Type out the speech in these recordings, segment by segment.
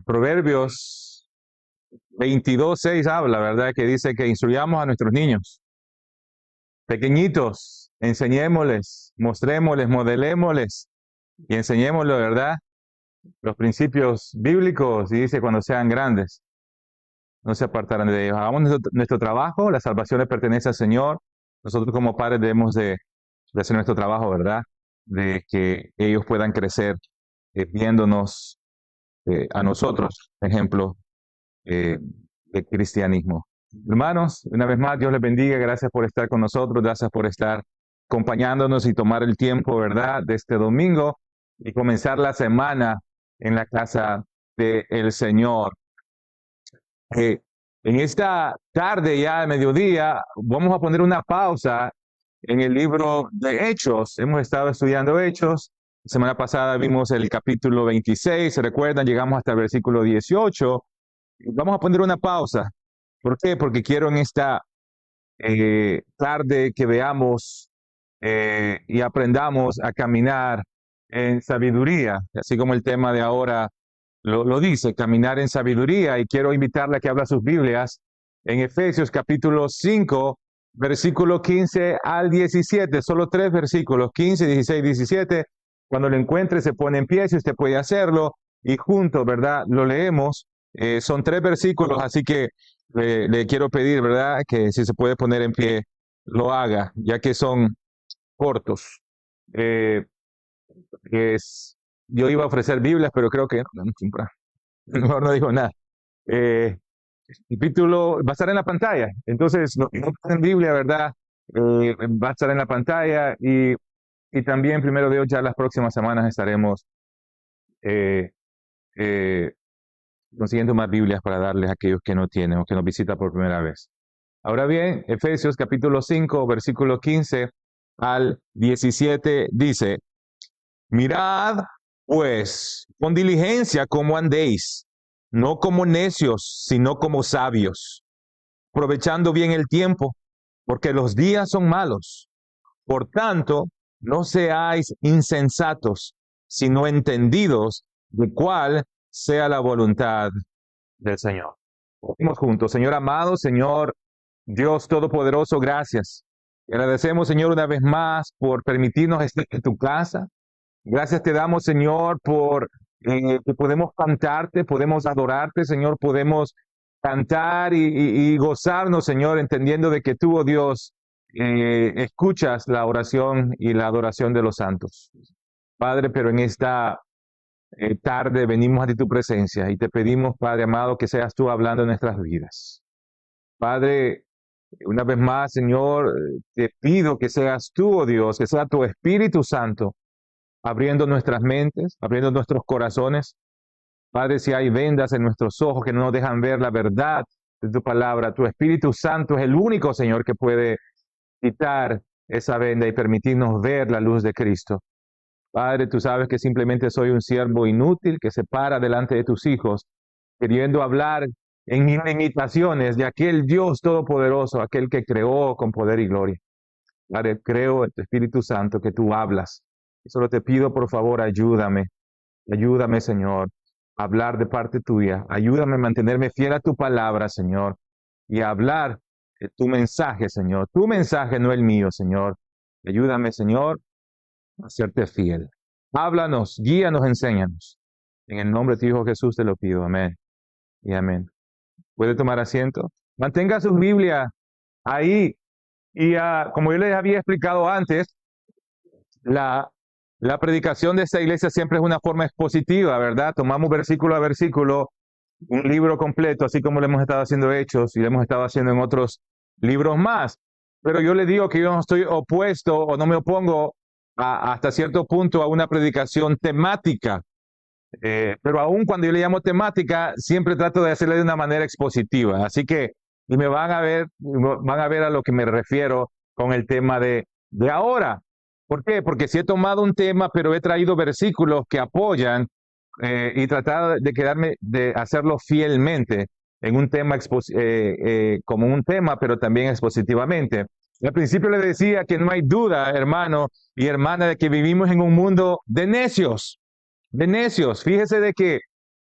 Proverbios 22:6 habla, ¿verdad? Que dice que instruyamos a nuestros niños pequeñitos, enseñémosles, mostrémosles, modelémosles y enseñémosles, ¿verdad? Los principios bíblicos y dice cuando sean grandes, no se apartarán de ellos. Hagamos nuestro trabajo, la salvación le pertenece al Señor. Nosotros como padres debemos de hacer nuestro trabajo, ¿verdad? De que ellos puedan crecer viéndonos a nosotros, ejemplo de cristianismo. Hermanos, una vez más, Dios les bendiga. Gracias por estar con nosotros. Gracias por estar acompañándonos y tomar el tiempo, ¿verdad?, de este domingo y comenzar la semana en la casa del Señor. En esta tarde, ya de mediodía, vamos a poner una pausa en el libro de Hechos. Hemos estado estudiando Hechos. La semana pasada vimos el capítulo 26, ¿se recuerdan? Llegamos hasta el versículo 18. Vamos a poner una pausa. ¿Por qué? Porque quiero en esta tarde que veamos y aprendamos a caminar en sabiduría, así como el tema de ahora lo dice, caminar en sabiduría. Y quiero invitarle a que abra sus Biblias en Efesios capítulo 5, versículo 15 al 17, solo 3 versículos, 15, 16, 17. Cuando lo encuentre se pone en pie, si usted puede hacerlo, y juntos, ¿verdad?, lo leemos. Son 3 versículos, así que le quiero pedir, ¿verdad?, que si se puede poner en pie, lo haga, ya que son cortos. Eh, yo iba a ofrecer Biblias, pero creo que mejor no digo nada. El título va a estar en la pantalla, entonces lo que no está en Biblia, ¿verdad? Va a estar en la pantalla y también, primero Dios, ya las próximas semanas estaremos eh, eh, consiguiendo más Biblias para darles a aquellos que no tienen o que nos visitan por primera vez. Ahora bien, Efesios capítulo 5, versículo 15 al 17 dice: Mirad, pues, con diligencia cómo andéis, no como necios, sino como sabios, aprovechando bien el tiempo, porque los días son malos. Por tanto, no seáis insensatos, sino entendidos de cuál sea la voluntad del Señor. Oremos juntos. Señor amado, Señor Dios Todopoderoso, gracias. Y agradecemos, Señor, una vez más por permitirnos estar en tu casa. Gracias te damos, Señor, por que podemos cantarte, podemos adorarte, Señor, podemos cantar y gozarnos, Señor, entendiendo de que tú, oh Dios, escuchas la oración y la adoración de los santos. Padre, pero en esta tarde venimos a tu presencia y te pedimos, Padre amado, que seas tú hablando en nuestras vidas. Padre, una vez más, Señor, te pido que seas tú, oh Dios, que sea tu Espíritu Santo abriendo nuestras mentes, abriendo nuestros corazones. Padre, si hay vendas en nuestros ojos que no nos dejan ver la verdad de tu palabra, tu Espíritu Santo es el único, Señor, que puede quitar esa venda y permitirnos ver la luz de Cristo. Padre, tú sabes que simplemente soy un siervo inútil que se para delante de tus hijos, queriendo hablar en imitaciones de aquel Dios todopoderoso, aquel que creó con poder y gloria. Padre, creo en tu Espíritu Santo que tú hablas. Y solo te pido, por favor, ayúdame. Ayúdame, Señor, a hablar de parte tuya. Ayúdame a mantenerme fiel a tu palabra, Señor, y a hablar tu mensaje, Señor. Tu mensaje, no el mío, Señor. Ayúdame, Señor, a serte fiel. Háblanos, guíanos, enséñanos. En el nombre de tu Hijo Jesús te lo pido. Amén y amén. ¿Puede tomar asiento? Mantenga su Biblia ahí. Y como yo les había explicado antes, la, la predicación de esta iglesia siempre es una forma expositiva, ¿verdad? Tomamos versículo a versículo un libro completo, así como lo hemos estado haciendo Hechos y lo hemos estado haciendo en otros libros más. Pero yo le digo que yo no estoy opuesto o no me opongo hasta cierto punto a una predicación temática. Pero aún cuando yo le llamo temática, siempre trato de hacerle de una manera expositiva. Así que y van a ver a lo que me refiero con el tema de ahora. ¿Por qué? Porque si he tomado un tema, pero he traído versículos que apoyan y tratado de quedarme, de hacerlo fielmente en un tema, como un tema, pero también expositivamente. Al principio le decía que no hay duda, hermano y hermana, de que vivimos en un mundo de necios, de necios. Fíjese de que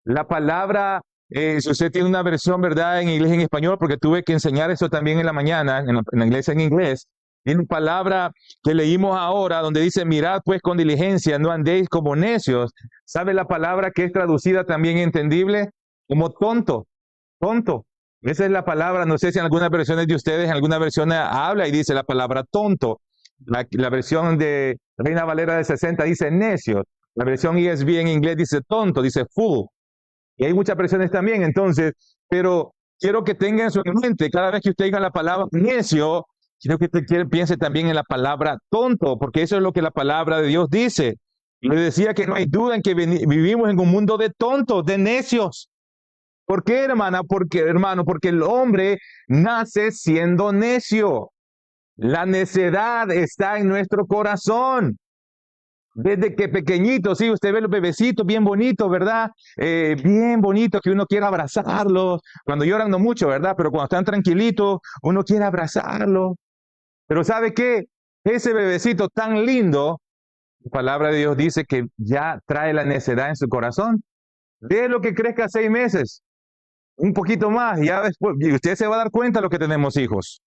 La palabra, si usted tiene una versión, ¿verdad?, en inglés y en español, porque tuve que enseñar eso también en la mañana, en la iglesia en inglés. Tiene una palabra que leímos ahora donde dice, mirad pues con diligencia, no andéis como necios. ¿Sabe la palabra que es traducida también entendible? Como tonto, tonto. Esa es la palabra, no sé si en algunas versiones de ustedes, en alguna versión habla y dice la palabra tonto. La versión de Reina Valera de 60 dice necio. La versión ESV en inglés dice tonto, dice fool. Y hay muchas versiones también, entonces, pero quiero que tengan eso en mente, cada vez que usted diga la palabra necio, quiero que usted piense también en la palabra tonto, porque eso es lo que la palabra de Dios dice. Y le decía que no hay duda en que vivimos en un mundo de tontos, de necios. ¿Por qué, hermana? Porque, hermano, porque el hombre nace siendo necio. La necedad está en nuestro corazón. Desde que pequeñito, sí, usted ve los bebecitos bien bonitos, ¿verdad? Bien bonitos, que uno quiere abrazarlos. Cuando lloran no mucho, ¿verdad? Pero cuando están tranquilitos, uno quiere abrazarlos. Pero ¿sabe qué? Ese bebecito tan lindo, la palabra de Dios dice que ya trae la necedad en su corazón. Déjelo que crezca 6 meses, un poquito más, y ya después, y usted se va a dar cuenta de lo que tenemos hijos.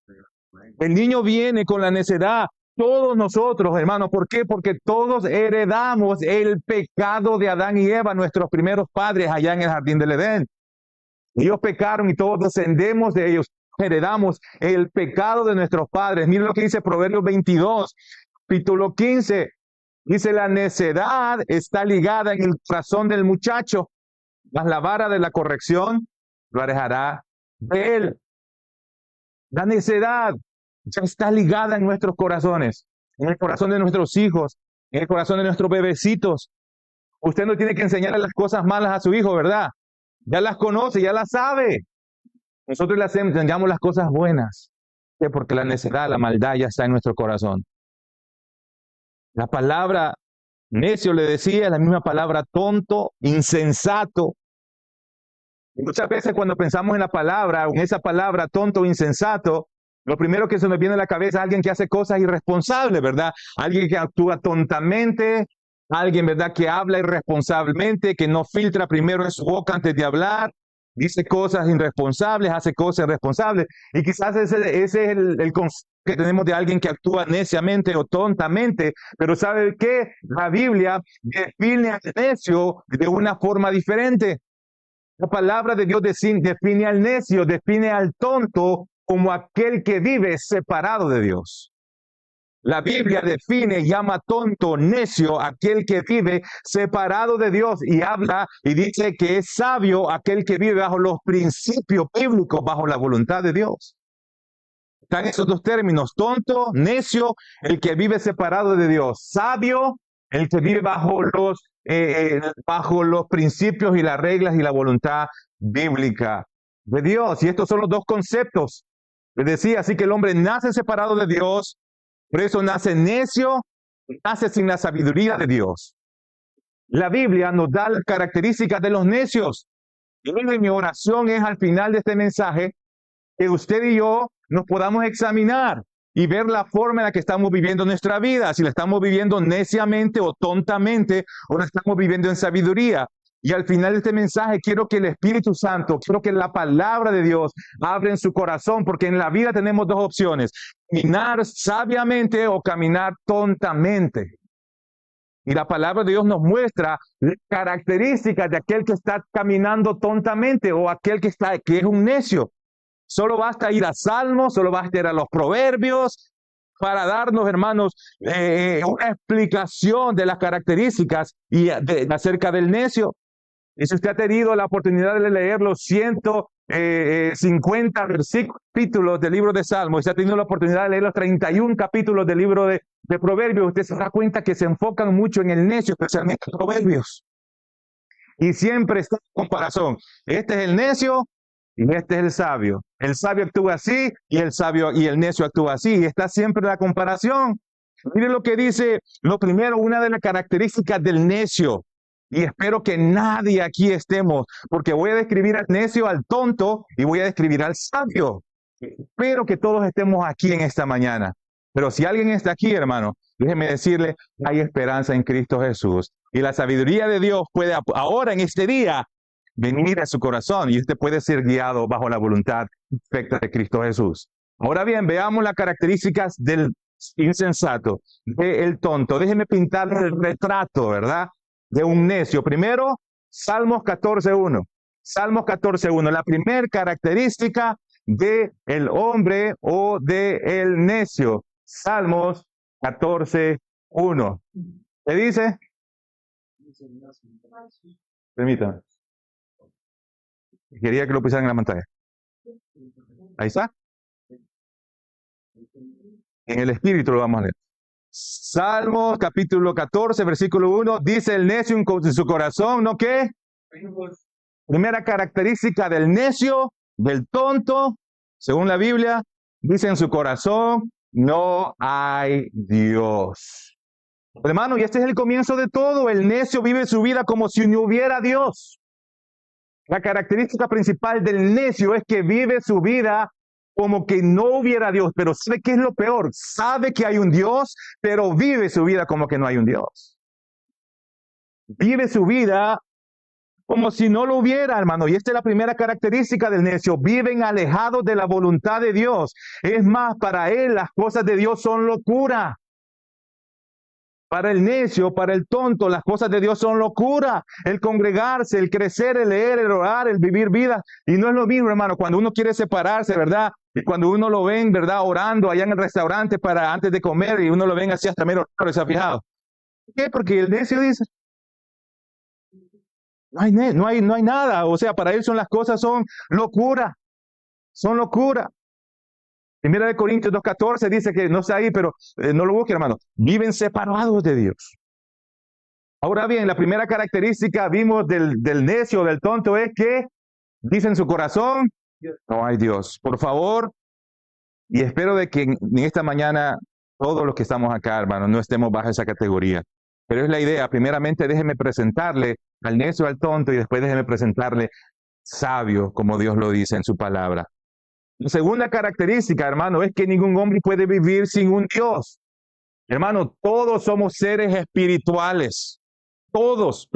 El niño viene con la necedad. Todos nosotros, hermanos, ¿por qué? Porque todos heredamos el pecado de Adán y Eva, nuestros primeros padres allá en el jardín del Edén. Ellos pecaron y todos descendemos de ellos. Heredamos el pecado de nuestros padres. Miren lo que dice Proverbios 22, capítulo 15. Dice, la necedad está ligada en el corazón del muchacho, mas la vara de la corrección lo alejará de él. La necedad ya está ligada en nuestros corazones, en el corazón de nuestros hijos, en el corazón de nuestros bebecitos. Usted no tiene que enseñarle las cosas malas a su hijo, ¿verdad? Ya las conoce, ya las sabe. Nosotros le enseñamos las cosas buenas, porque la necedad, la maldad ya está en nuestro corazón. La palabra necio, le decía, la misma palabra tonto, insensato. Y muchas veces cuando pensamos en la palabra, en esa palabra tonto, insensato, lo primero que se nos viene a la cabeza es alguien que hace cosas irresponsables, ¿verdad? Alguien que actúa tontamente, alguien, ¿verdad?, que habla irresponsablemente, que no filtra primero en su boca antes de hablar, dice cosas irresponsables, hace cosas irresponsables. Y quizás ese es el concepto que tenemos de alguien que actúa neciamente o tontamente, pero ¿sabe qué? La Biblia define al necio de una forma diferente. La palabra de Dios define al necio, define al tonto como aquel que vive separado de Dios. La Biblia define, llama tonto, necio, aquel que vive separado de Dios, y habla y dice que es sabio aquel que vive bajo los principios bíblicos, bajo la voluntad de Dios. Están esos dos términos, tonto, necio, el que vive separado de Dios, sabio, el que vive bajo los principios y las reglas y la voluntad bíblica de Dios. Y estos son los dos conceptos. Les decía, así que el hombre nace separado de Dios, por eso nace necio, nace sin la sabiduría de Dios. La Biblia nos da las características de los necios. Y mi oración es al final de este mensaje que usted y yo nos podamos examinar y ver la forma en la que estamos viviendo nuestra vida, si la estamos viviendo neciamente o tontamente, o la estamos viviendo en sabiduría. Y al final de este mensaje quiero que el Espíritu Santo, quiero que la palabra de Dios abra en su corazón, porque en la vida tenemos dos opciones: caminar sabiamente o caminar tontamente. Y la palabra de Dios nos muestra las características de aquel que está caminando tontamente o aquel que es un necio. Solo basta ir a Salmos, solo basta ir a los Proverbios para darnos, hermanos, una explicación de las características acerca del necio. Y si usted ha tenido la oportunidad de leer los 150 capítulos del libro de Salmos, y si ha tenido la oportunidad de leer los 31 capítulos del libro de Proverbios, usted se da cuenta que se enfocan mucho en el necio, especialmente en Proverbios. Y siempre está en comparación. Este es el necio y este es el sabio. El sabio actúa así y el necio actúa así. Y está siempre la comparación. Mire lo que dice, lo primero, una de las características del necio. Y espero que nadie aquí estemos, porque voy a describir al necio, al tonto, y voy a describir al sabio. Espero que todos estemos aquí en esta mañana. Pero si alguien está aquí, hermano, déjeme decirle, hay esperanza en Cristo Jesús. Y la sabiduría de Dios puede ahora, en este día, venir a su corazón y usted puede ser guiado bajo la voluntad perfecta de Cristo Jesús. Ahora bien, veamos las características del insensato, del tonto. Déjeme pintar el retrato, ¿verdad? De un necio. Primero, Salmos 14.1. Salmos 14.1. La primera característica de el hombre o de el necio. Salmos 14.1. ¿Qué dice? Permítame. Quería que lo pusieran en la pantalla. Ahí está. En el espíritu lo vamos a leer. Salmos capítulo 14, versículo 1. Dice el necio en su corazón, ¿no qué? Primera característica del necio, del tonto, según la Biblia, dice en su corazón, no hay Dios. Hermano, y este es el comienzo de todo. El necio vive su vida como si no hubiera Dios. La característica principal del necio es que vive su vida como que no hubiera Dios. Pero ¿sabe qué es lo peor? Sabe que hay un Dios, pero vive su vida como que no hay un Dios. Vive su vida como si no lo hubiera, hermano. Y esta es la primera característica del necio. Viven alejados de la voluntad de Dios. Es más, para él las cosas de Dios son locura. Para el necio, para el tonto, las cosas de Dios son locura. El congregarse, el crecer, el leer, el orar, el vivir vida. Y no es lo mismo, hermano, cuando uno quiere separarse, ¿verdad? Y cuando uno lo ven, ¿verdad? Orando allá en el restaurante para antes de comer y uno lo ven así hasta medio raro, ¿se ha fijado? ¿Por qué? Porque el necio dice, no hay nada. O sea, para él las cosas son locura. Son locura. Primera de Corintios 2.14 dice que no está ahí, pero no lo busque, hermano. Viven separados de Dios. Ahora bien, la primera característica vimos del necio, del tonto, es que dice en su corazón, no hay Dios. Por favor, y espero de que en esta mañana todos los que estamos acá, hermano, no estemos bajo esa categoría. Pero es la idea. Primeramente, déjeme presentarle al necio, al tonto, y después déjeme presentarle sabio, como Dios lo dice en su palabra. La segunda característica, hermano, es que ningún hombre puede vivir sin un Dios. Hermano, todos somos seres espirituales. Todos.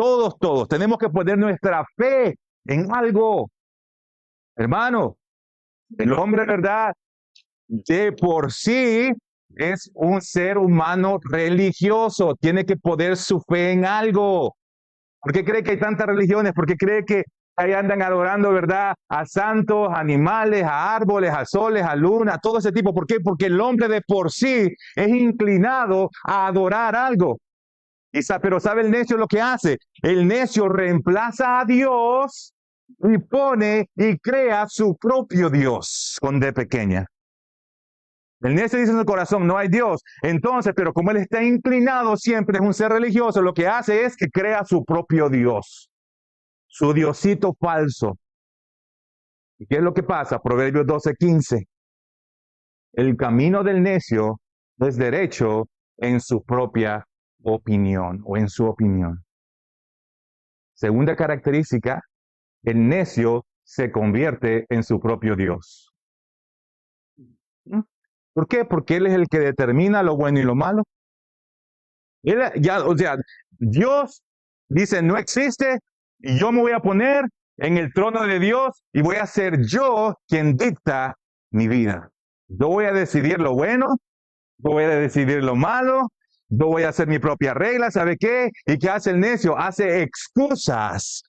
Tenemos que poner nuestra fe en algo. Hermano, el hombre, ¿verdad? De por sí es un ser humano religioso. Tiene que poner su fe en algo. ¿Por qué cree que hay tantas religiones? ¿Por qué cree que ahí andan adorando, verdad, a santos, a animales, a árboles, a soles, a luna, todo ese tipo? ¿Por qué? Porque el hombre de por sí es inclinado a adorar algo. Pero ¿sabe el necio lo que hace? El necio reemplaza a Dios y pone y crea su propio Dios con D pequeña. El necio dice en su corazón, no hay Dios. Entonces, pero como él está inclinado siempre, es un ser religioso, lo que hace es que crea su propio Dios. Su diosito falso. ¿Y qué es lo que pasa? Proverbios 12:15. El camino del necio es derecho en su propia opinión o en su opinión. Segunda característica, el necio se convierte en su propio Dios. ¿Por qué? Porque él es el que determina lo bueno y lo malo. Dios dice, no existe, y yo me voy a poner en el trono de Dios y voy a ser yo quien dicta mi vida. Yo voy a decidir lo bueno, yo voy a decidir lo malo, yo voy a hacer mi propia regla, ¿sabe qué? ¿Y qué hace el necio? Hace excusas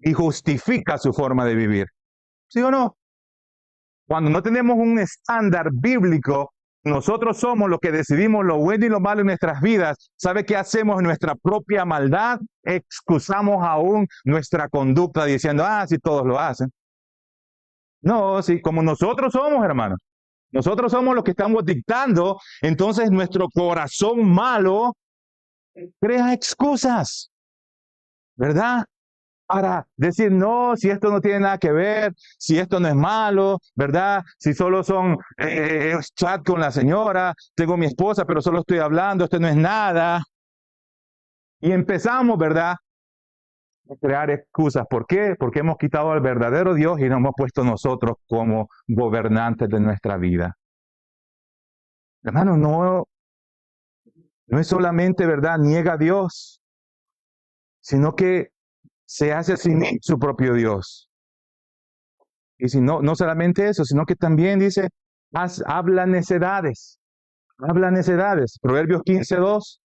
y justifica su forma de vivir. ¿Sí o no? Cuando no tenemos un estándar bíblico, nosotros somos los que decidimos lo bueno y lo malo en nuestras vidas. ¿Sabe qué hacemos en nuestra propia maldad? Excusamos aún nuestra conducta diciendo, si todos lo hacen. No, sí, como nosotros somos, hermanos. Nosotros somos los que estamos dictando, entonces nuestro corazón malo crea excusas, ¿verdad? Para decir, no, si esto no tiene nada que ver, si esto no es malo, ¿verdad? Si solo son chat con la señora, tengo mi esposa, pero solo estoy hablando, esto no es nada. Y empezamos, ¿verdad? A crear excusas. ¿Por qué? Porque hemos quitado al verdadero Dios y nos hemos puesto nosotros como gobernantes de nuestra vida. Hermano, no es solamente, ¿verdad? Niega a Dios, sino que se hace a sí mismo su propio Dios. Y si no, no solamente eso, sino que también dice, habla necedades. Habla necedades. Proverbios 15:2.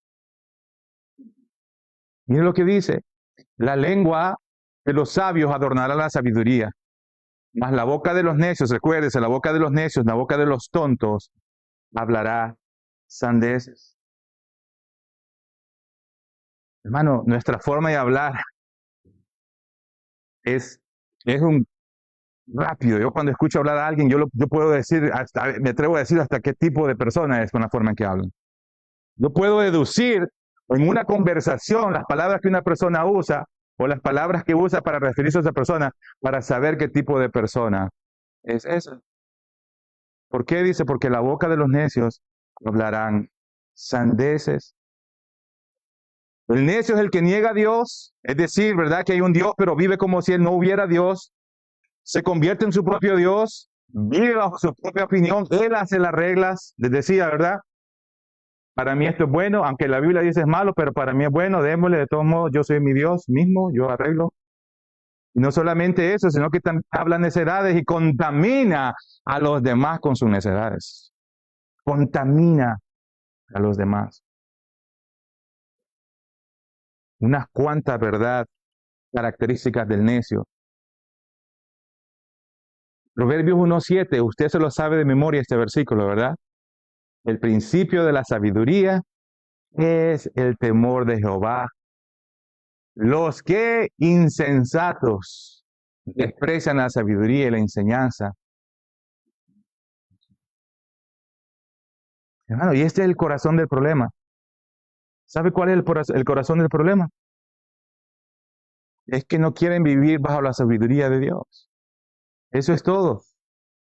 Mire lo que dice. La lengua de los sabios adornará la sabiduría. Mas la boca de los necios, recuérdese, la boca de los necios, la boca de los tontos, hablará sandeces. Hermano, nuestra forma de hablar es, es un rápido. Yo cuando escucho hablar a alguien, yo puedo decir, me atrevo a decir hasta qué tipo de persona es con la forma en que hablan. Yo puedo deducir en una conversación las palabras que una persona usa o las palabras que usa para referirse a esa persona para saber qué tipo de persona es esa. ¿Por qué? Dice, porque la boca de los necios hablarán sandeces. El necio es el que niega a Dios, es decir, ¿verdad? Que hay un Dios, pero vive como si él no hubiera Dios. Se convierte en su propio Dios, vive bajo su propia opinión, él hace las reglas, les decía, ¿verdad? Para mí esto es bueno, aunque la Biblia dice es malo, pero para mí es bueno, démosle, de todos modos, yo soy mi Dios mismo, yo arreglo. Y no solamente eso, sino que también habla necedades y contamina a los demás con sus necedades. Contamina a los demás. Unas cuantas, ¿verdad?, características del necio. Proverbios 1:7, usted se lo sabe de memoria este versículo, ¿verdad? El principio de la sabiduría es el temor de Jehová. Los que insensatos desprecian la sabiduría y la enseñanza. Hermano, y este es el corazón del problema. ¿Sabe cuál es el corazón del problema? Es que no quieren vivir bajo la sabiduría de Dios. Eso es todo.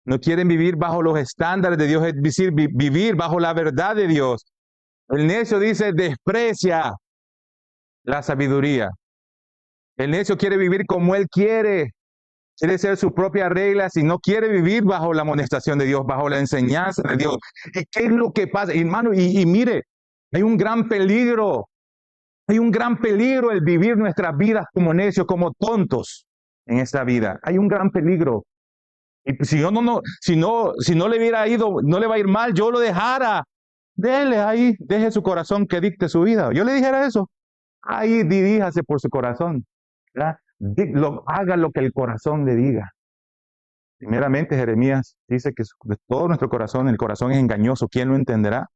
No quieren vivir bajo los estándares de Dios, es decir, vivir bajo la verdad de Dios. El necio dice, desprecia la sabiduría. El necio quiere vivir como él quiere ser su propia regla, si no quiere vivir bajo la amonestación de Dios, bajo la enseñanza de Dios. ¿Y qué es lo que pasa, hermano? Y mire, hay un gran peligro el vivir nuestras vidas como necios, como tontos en esta vida. Hay un gran peligro. Y si yo si no le hubiera ido, no le va a ir mal, yo lo dejara. Déle ahí, deje su corazón que dicte su vida. Yo le dijera eso. Ahí diríjase por su corazón. ¿Verdad? Haga lo que el corazón le diga. Primeramente, Jeremías dice que de todo nuestro corazón, el corazón es engañoso. ¿Quién lo entenderá?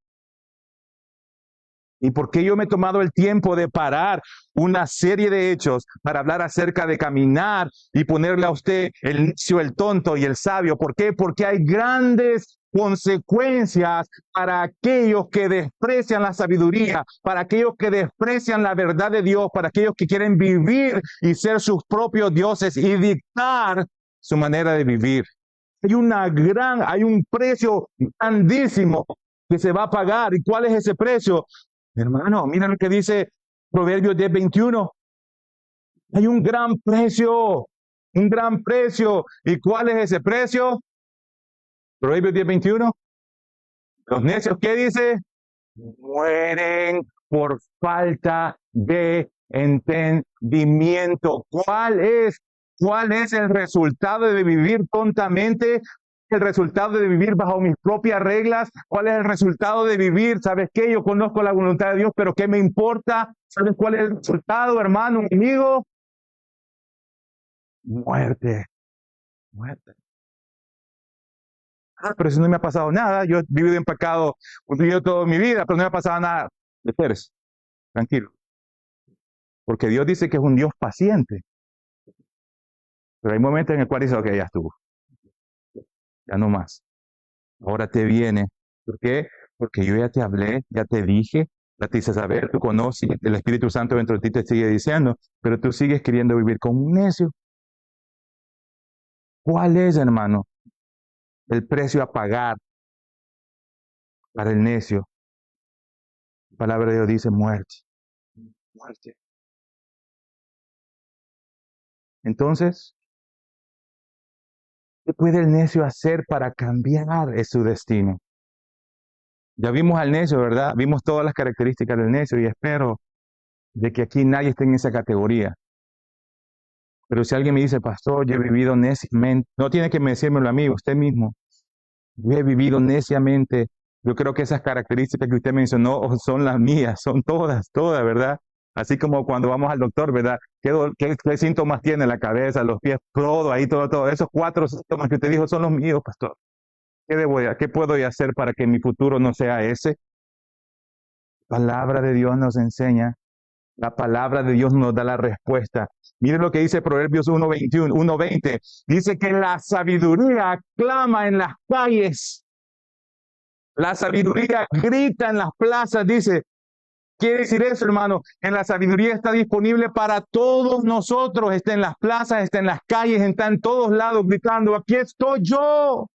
¿Y por qué yo me he tomado el tiempo de parar una serie de hechos para hablar acerca de caminar y ponerle a usted el necio, el tonto y el sabio? ¿Por qué? Porque hay grandes consecuencias para aquellos que desprecian la sabiduría, para aquellos que desprecian la verdad de Dios, para aquellos que quieren vivir y ser sus propios dioses y dictar su manera de vivir. Hay un precio grandísimo que se va a pagar. ¿Y cuál es ese precio? Hermano, mira lo que dice Proverbios 10:21. Hay un gran precio, un gran precio. ¿Y cuál es ese precio? Proverbios 10:21. Los necios, ¿qué dice? Mueren por falta de entendimiento. ¿Cuál es el resultado de vivir tontamente? El resultado de vivir bajo mis propias reglas. ¿Cuál es el resultado de vivir? ¿Sabes qué? Yo conozco la voluntad de Dios, pero ¿qué me importa? ¿Sabes cuál es el resultado, hermano, amigo? Muerte. Muerte. Pero si no me ha pasado nada, yo he vivido en pecado, he vivido toda mi vida, pero no me ha pasado nada. Espérese, tranquilo. Porque Dios dice que es un Dios paciente. Pero hay momentos en el cual dice, ok, ya estuvo. Ya no más. Ahora te viene. ¿Por qué? Porque yo ya te hablé, ya te dije, ya te hice saber, tú conoces, el Espíritu Santo dentro de ti te sigue diciendo, pero tú sigues queriendo vivir como un necio. ¿Cuál es, hermano, el precio a pagar para el necio? La palabra de Dios dice muerte. Muerte. Entonces, ¿qué puede el necio hacer para cambiar su destino? Ya vimos al necio, ¿verdad? Vimos todas las características del necio y espero de que aquí nadie esté en esa categoría. Pero si alguien me dice, pastor, yo he vivido neciamente, no tiene que decírmelo a mí, usted mismo. Yo he vivido neciamente. Yo creo que esas características que usted mencionó son las mías, son todas, todas, ¿verdad? Así como cuando vamos al doctor, ¿verdad? ¿Qué síntomas tiene la cabeza, los pies, todo ahí, todo, todo? Esos 4 síntomas que usted dijo son los míos, pastor. ¿Qué puedo hacer para que mi futuro no sea ese? La palabra de Dios nos enseña, la palabra de Dios nos da la respuesta. Miren lo que dice Proverbios 1:21, 1:20. Dice que la sabiduría clama en las calles. La sabiduría grita en las plazas, dice. Quiere decir eso, hermano. En la sabiduría está disponible para todos nosotros. Está en las plazas, está en las calles, está en todos lados gritando, aquí estoy yo.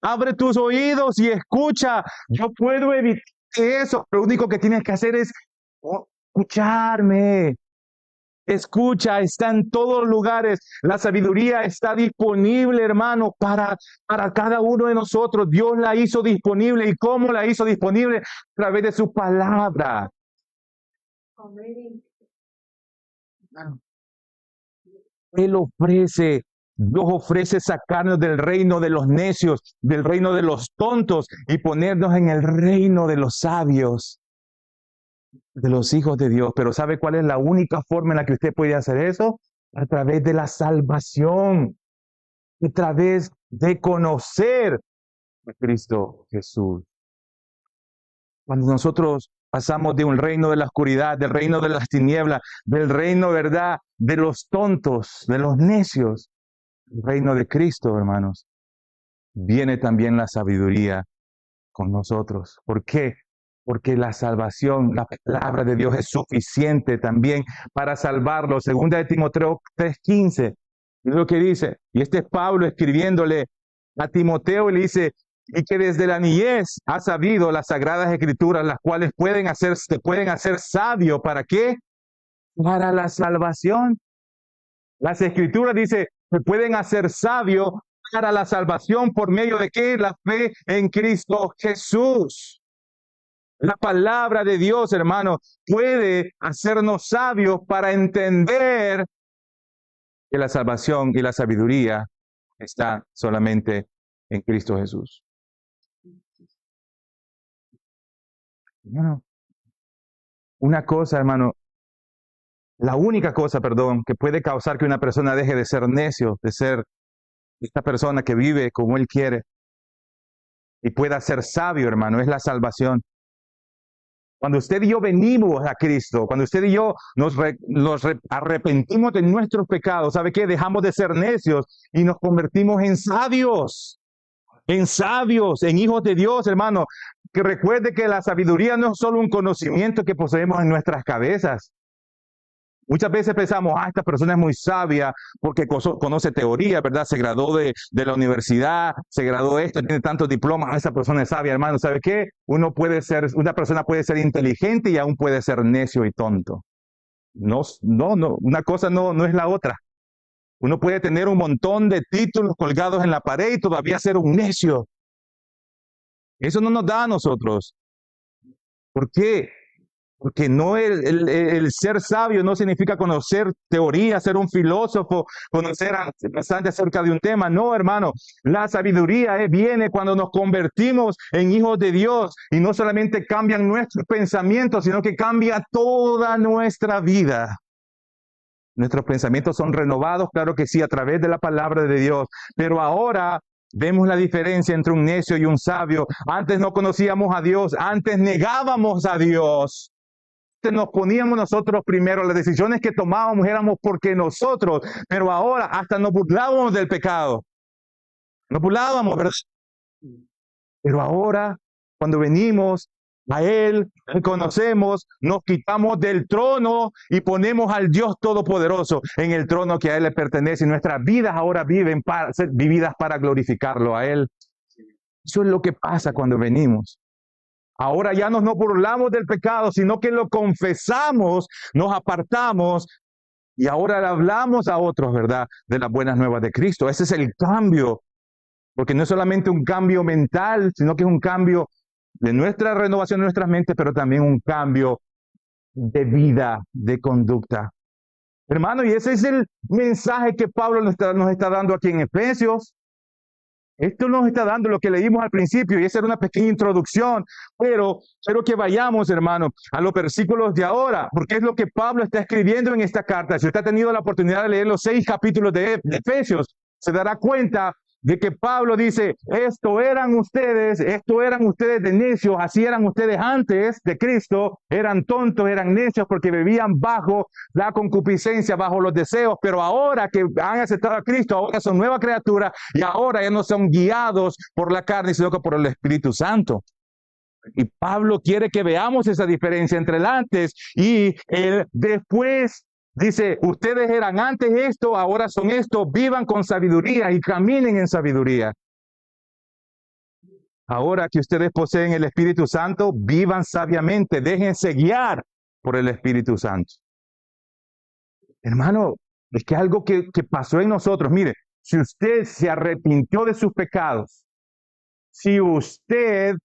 Abre tus oídos y escucha. Yo puedo evitar eso. Lo único que tienes que hacer es escucharme. Escucha, está en todos lugares. La sabiduría está disponible, hermano, para cada uno de nosotros. Dios la hizo disponible. ¿Y cómo la hizo disponible? A través de su palabra. Él ofrece, Dios ofrece sacarnos del reino de los necios, del reino de los tontos y ponernos en el reino de los sabios, de los hijos de Dios. Pero ¿sabe cuál es la única forma en la que usted puede hacer eso? A través de la salvación, a través de conocer a Cristo Jesús. Cuando nosotros pasamos de un reino de la oscuridad, del reino de las tinieblas, del reino, ¿verdad?, de los tontos, de los necios, el reino de Cristo, hermanos, viene también la sabiduría con nosotros. ¿Por qué? Porque la salvación, la palabra de Dios es suficiente también para salvarlo. Segunda de Timoteo 3:15, es lo que dice. Y este es Pablo escribiéndole a Timoteo y le dice, y que desde la niñez ha sabido las sagradas escrituras, las cuales te pueden hacer sabio. ¿Para qué? Para la salvación. Las escrituras dice, te pueden hacer sabio para la salvación por medio de qué? La fe en Cristo Jesús. La palabra de Dios, hermano, puede hacernos sabios para entender que la salvación y la sabiduría está solamente en Cristo Jesús. Hermano, una cosa, hermano, la única cosa, perdón, que puede causar que una persona deje de ser necio, de ser esta persona que vive como Él quiere y pueda ser sabio, hermano, es la salvación. Cuando usted y yo venimos a Cristo, cuando usted y yo nos arrepentimos de nuestros pecados, ¿sabe qué? Dejamos de ser necios y nos convertimos en sabios, en hijos de Dios, hermano. Que recuerde que la sabiduría no es solo un conocimiento que poseemos en nuestras cabezas. Muchas veces pensamos, esta persona es muy sabia porque conoce teoría, ¿verdad? Se graduó de la universidad, se graduó de esto, tiene tantos diplomas, esa persona es sabia, hermano. ¿Sabe qué? Una persona puede ser inteligente y aún puede ser necio y tonto. No, una cosa no es la otra. Uno puede tener un montón de títulos colgados en la pared y todavía ser un necio. Eso no nos da a nosotros. ¿Por qué? Porque no el ser sabio no significa conocer teoría, ser un filósofo, conocer bastante acerca de un tema. No, hermano, la sabiduría viene cuando nos convertimos en hijos de Dios y no solamente cambian nuestros pensamientos, sino que cambia toda nuestra vida. Nuestros pensamientos son renovados, claro que sí, a través de la palabra de Dios, pero ahora vemos la diferencia entre un necio y un sabio. Antes no conocíamos a Dios, antes negábamos a Dios. Nos poníamos nosotros primero, las decisiones que tomábamos éramos porque nosotros, pero ahora hasta nos burlábamos del pecado. Nos burlábamos, ¿verdad? Pero ahora, cuando venimos a Él, conocemos, nos quitamos del trono y ponemos al Dios Todopoderoso en el trono que a Él le pertenece. Y nuestras vidas ahora ser vividas para glorificarlo a Él. Eso es lo que pasa cuando venimos. Ahora ya no nos burlamos del pecado, sino que lo confesamos, nos apartamos y ahora le hablamos a otros, ¿verdad?, de las buenas nuevas de Cristo. Ese es el cambio, porque no es solamente un cambio mental, sino que es un cambio de nuestra renovación de nuestras mentes, pero también un cambio de vida, de conducta. Hermano, y ese es el mensaje que Pablo nos está dando aquí en Efesios. Esto nos está dando lo que leímos al principio, y esa era una pequeña introducción, pero quiero que vayamos, hermano, a los versículos de ahora, porque es lo que Pablo está escribiendo en esta carta. Si usted ha tenido la oportunidad de leer los 6 capítulos de Efesios, se dará cuenta de que Pablo dice, esto eran ustedes de necios, así eran ustedes antes de Cristo, eran tontos, eran necios porque vivían bajo la concupiscencia, bajo los deseos, pero ahora que han aceptado a Cristo, ahora son nueva criatura y ahora ya no son guiados por la carne, sino que por el Espíritu Santo. Y Pablo quiere que veamos esa diferencia entre el antes y el después. Dice, ustedes eran antes esto, ahora son esto, vivan con sabiduría y caminen en sabiduría. Ahora que ustedes poseen el Espíritu Santo, vivan sabiamente, déjense guiar por el Espíritu Santo. Hermano, es que algo que pasó en nosotros, mire, si usted se arrepintió de sus pecados, si usted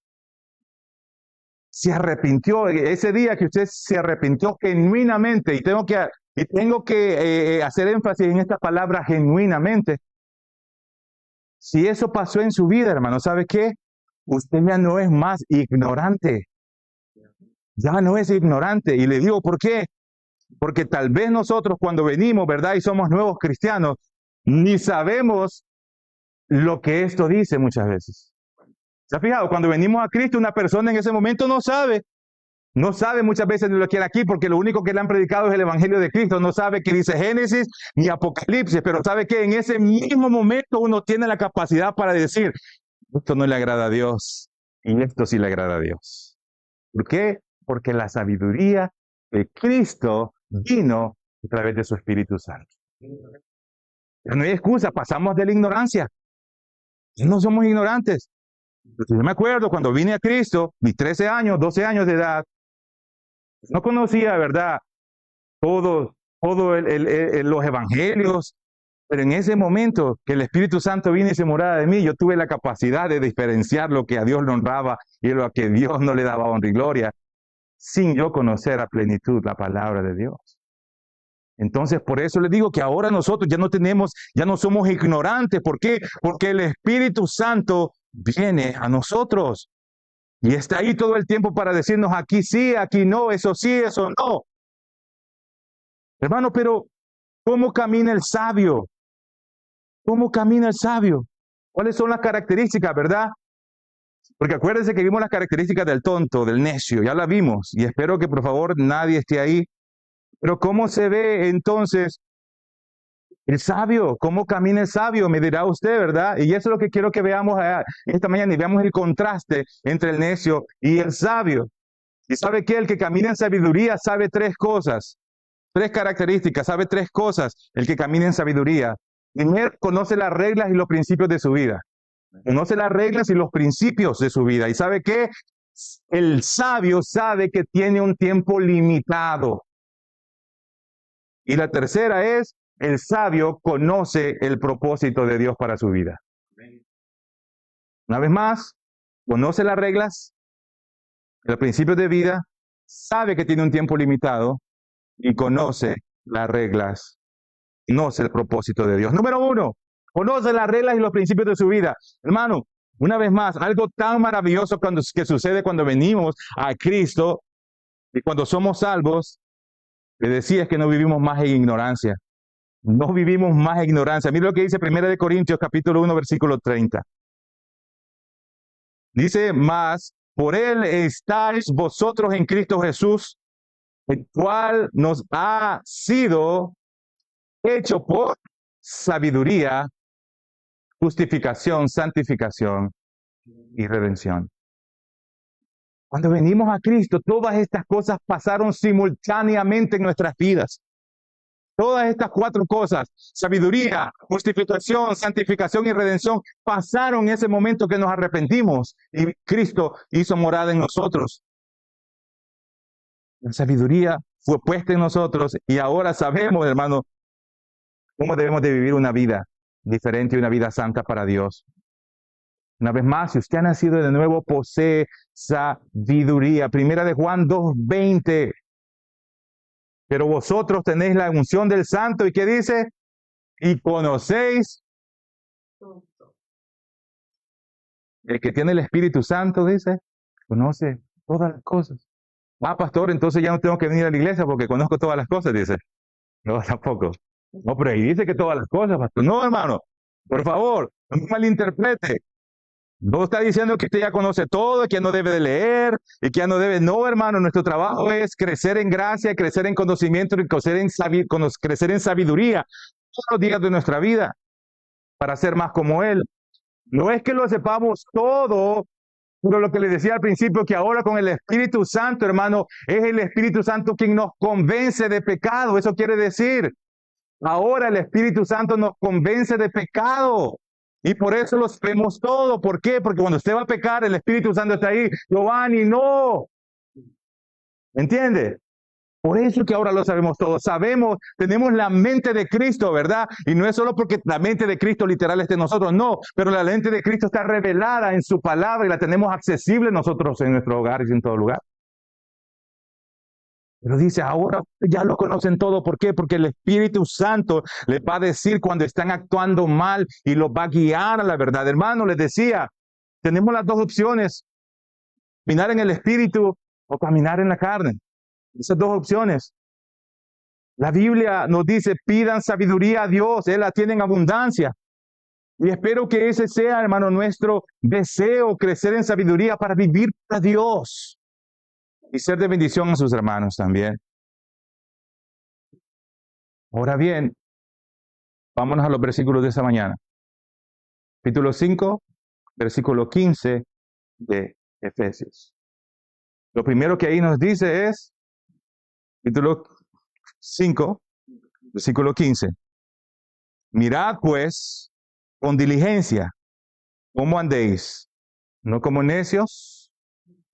se arrepintió, ese día que usted se arrepintió genuinamente, y tengo que hacer énfasis en esta palabra genuinamente. Si eso pasó en su vida, hermano, ¿sabe qué? Usted ya no es más ignorante. Ya no es ignorante. Y le digo, ¿por qué? Porque tal vez nosotros cuando venimos, ¿verdad? Y somos nuevos cristianos, ni sabemos lo que esto dice muchas veces. ¿Se ha fijado? Cuando venimos a Cristo, una persona en ese momento no sabe muchas veces ni lo que era aquí, porque lo único que le han predicado es el Evangelio de Cristo. No sabe qué dice Génesis ni Apocalipsis, pero sabe que en ese mismo momento uno tiene la capacidad para decir, esto no le agrada a Dios y esto sí le agrada a Dios. ¿Por qué? Porque la sabiduría de Cristo vino a través de su Espíritu Santo. Ya no hay excusa, pasamos de la ignorancia. No somos ignorantes. Yo me acuerdo cuando vine a Cristo, mis 13 años, 12 años de edad, no conocía, ¿verdad?, todos los evangelios, pero en ese momento que el Espíritu Santo vino y se moraba de mí, yo tuve la capacidad de diferenciar lo que a Dios le honraba y lo que a Dios no le daba honra y gloria, sin yo conocer a plenitud la palabra de Dios. Entonces, por eso les digo que ahora nosotros ya no somos ignorantes. ¿Por qué? Porque el Espíritu Santo viene a nosotros y está ahí todo el tiempo para decirnos aquí sí, aquí no, eso sí, eso no. Hermano, pero ¿cómo camina el sabio? ¿Cómo camina el sabio? ¿Cuáles son las características, verdad? Porque acuérdense que vimos las características del tonto, del necio, ya las vimos, y espero que por favor nadie esté ahí. Pero ¿cómo se ve entonces el sabio? ¿Cómo camina el sabio? Me dirá usted, ¿verdad? Y eso es lo que quiero que veamos esta mañana, y veamos el contraste entre el necio y el sabio. ¿Y sabe qué? El que camina en sabiduría sabe 3 cosas, 3 características, sabe 3 cosas. El que camina en sabiduría, primero, conoce las reglas y los principios de su vida. Conoce las reglas y los principios de su vida. ¿Y sabe qué? El sabio sabe que tiene un tiempo limitado. Y la tercera es, el sabio conoce el propósito de Dios para su vida. Una vez más, conoce las reglas, los principios de vida, sabe que tiene un tiempo limitado y conoce las reglas, conoce el propósito de Dios. Número 1, conoce las reglas y los principios de su vida. Hermano, una vez más, algo tan maravilloso que sucede cuando venimos a Cristo y cuando somos salvos, le decía, es que no vivimos más en ignorancia. No vivimos más en ignorancia. Mira lo que dice 1 Corintios capítulo 1, versículo 30. Dice, más por él estáis vosotros en Cristo Jesús, el cual nos ha sido hecho por sabiduría, justificación, santificación y redención. Cuando venimos a Cristo, todas estas cosas pasaron simultáneamente en nuestras vidas. Todas estas 4 cosas, sabiduría, justificación, santificación y redención, pasaron en ese momento que nos arrepentimos y Cristo hizo morada en nosotros. La sabiduría fue puesta en nosotros y ahora sabemos, hermano, cómo debemos de vivir una vida diferente y una vida santa para Dios. Una vez más, si usted ha nacido de nuevo, posee sabiduría. 1 Juan 2:20 Pero vosotros tenéis la unción del Santo, ¿y qué dice? Y conocéis. El que tiene el Espíritu Santo, dice, conoce todas las cosas. Ah, pastor, entonces ya no tengo que venir a la iglesia porque conozco todas las cosas, dice. No, tampoco. No, pero ahí dice que todas las cosas, pastor. No, hermano, por favor, no me malinterprete. No está diciendo que usted ya conoce todo, que ya no debe de leer y que ya no debe. No, hermano, nuestro trabajo es crecer en gracia, crecer en conocimiento y crecer en sabiduría todos los días de nuestra vida para ser más como Él. No es que lo sepamos todo, pero lo que les decía al principio, que ahora con el Espíritu Santo, hermano, es el Espíritu Santo quien nos convence de pecado. Eso quiere decir, ahora el Espíritu Santo nos convence de pecado. Y por eso lo sabemos todo. ¿Por qué? Porque cuando usted va a pecar, el Espíritu Santo está ahí. Giovanni, no. ¿Entiende? Por eso que ahora lo sabemos todo. Sabemos, tenemos la mente de Cristo, ¿verdad? Y no es solo porque la mente de Cristo literal esté en nosotros, no. Pero la mente de Cristo está revelada en su palabra y la tenemos accesible nosotros en nuestro hogar y en todo lugar. Pero dice, ahora ya lo conocen todo. ¿Por qué? Porque el Espíritu Santo les va a decir cuando están actuando mal y los va a guiar a la verdad. Hermano, les decía, tenemos las dos opciones, caminar en el Espíritu o caminar en la carne. Esas dos opciones. La Biblia nos dice, pidan sabiduría a Dios, Él la tiene en abundancia. Y espero que ese sea, hermano, nuestro deseo, crecer en sabiduría para vivir para Dios y ser de bendición a sus hermanos también. Ahora bien, vámonos a los versículos de esa mañana. Capítulo 5, versículo 15 de Efesios. Lo primero que ahí nos dice es, capítulo 5, versículo 15. Mirad pues con diligencia cómo andéis, no como necios,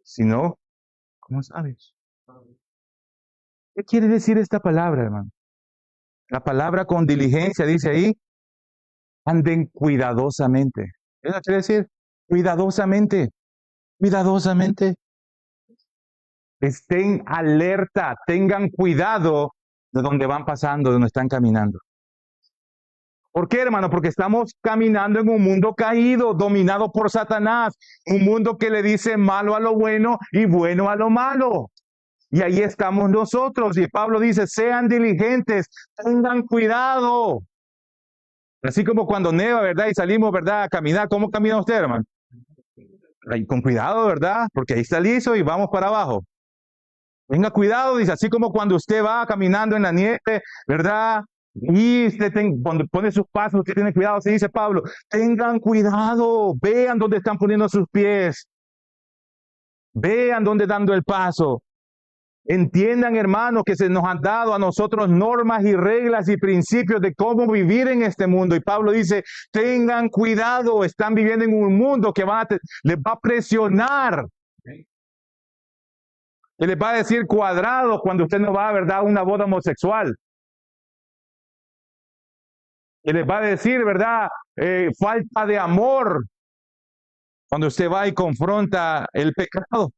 sino como sabios. ¿Qué quiere decir esta palabra, hermano? La palabra con diligencia dice ahí, anden cuidadosamente. Eso quiere decir cuidadosamente, cuidadosamente. Estén alerta, tengan cuidado de donde van pasando, de donde están caminando. ¿Por qué, hermano? Porque estamos caminando en un mundo caído, dominado por Satanás, un mundo que le dice malo a lo bueno y bueno a lo malo. Y ahí estamos nosotros. Y Pablo dice, sean diligentes, tengan cuidado. Así como cuando neva, ¿verdad? Y salimos, ¿verdad? A caminar. ¿Cómo camina usted, hermano? Ahí, con cuidado, ¿verdad? Porque ahí está liso y vamos para abajo. Tenga cuidado, dice, así como cuando usted va caminando en la nieve, ¿verdad? Y usted cuando pone sus pasos, usted tiene cuidado, se dice Pablo, tengan cuidado, vean dónde están poniendo sus pies, vean dónde dando el paso. Entiendan, hermanos, que se nos han dado a nosotros normas y reglas y principios de cómo vivir en este mundo. Y Pablo dice, tengan cuidado, están viviendo en un mundo que les va a presionar. Que les va a decir cuadrado cuando usted no va, ¿verdad?, a una boda homosexual. Que les va a decir, ¿verdad?, falta de amor cuando usted va y confronta el pecado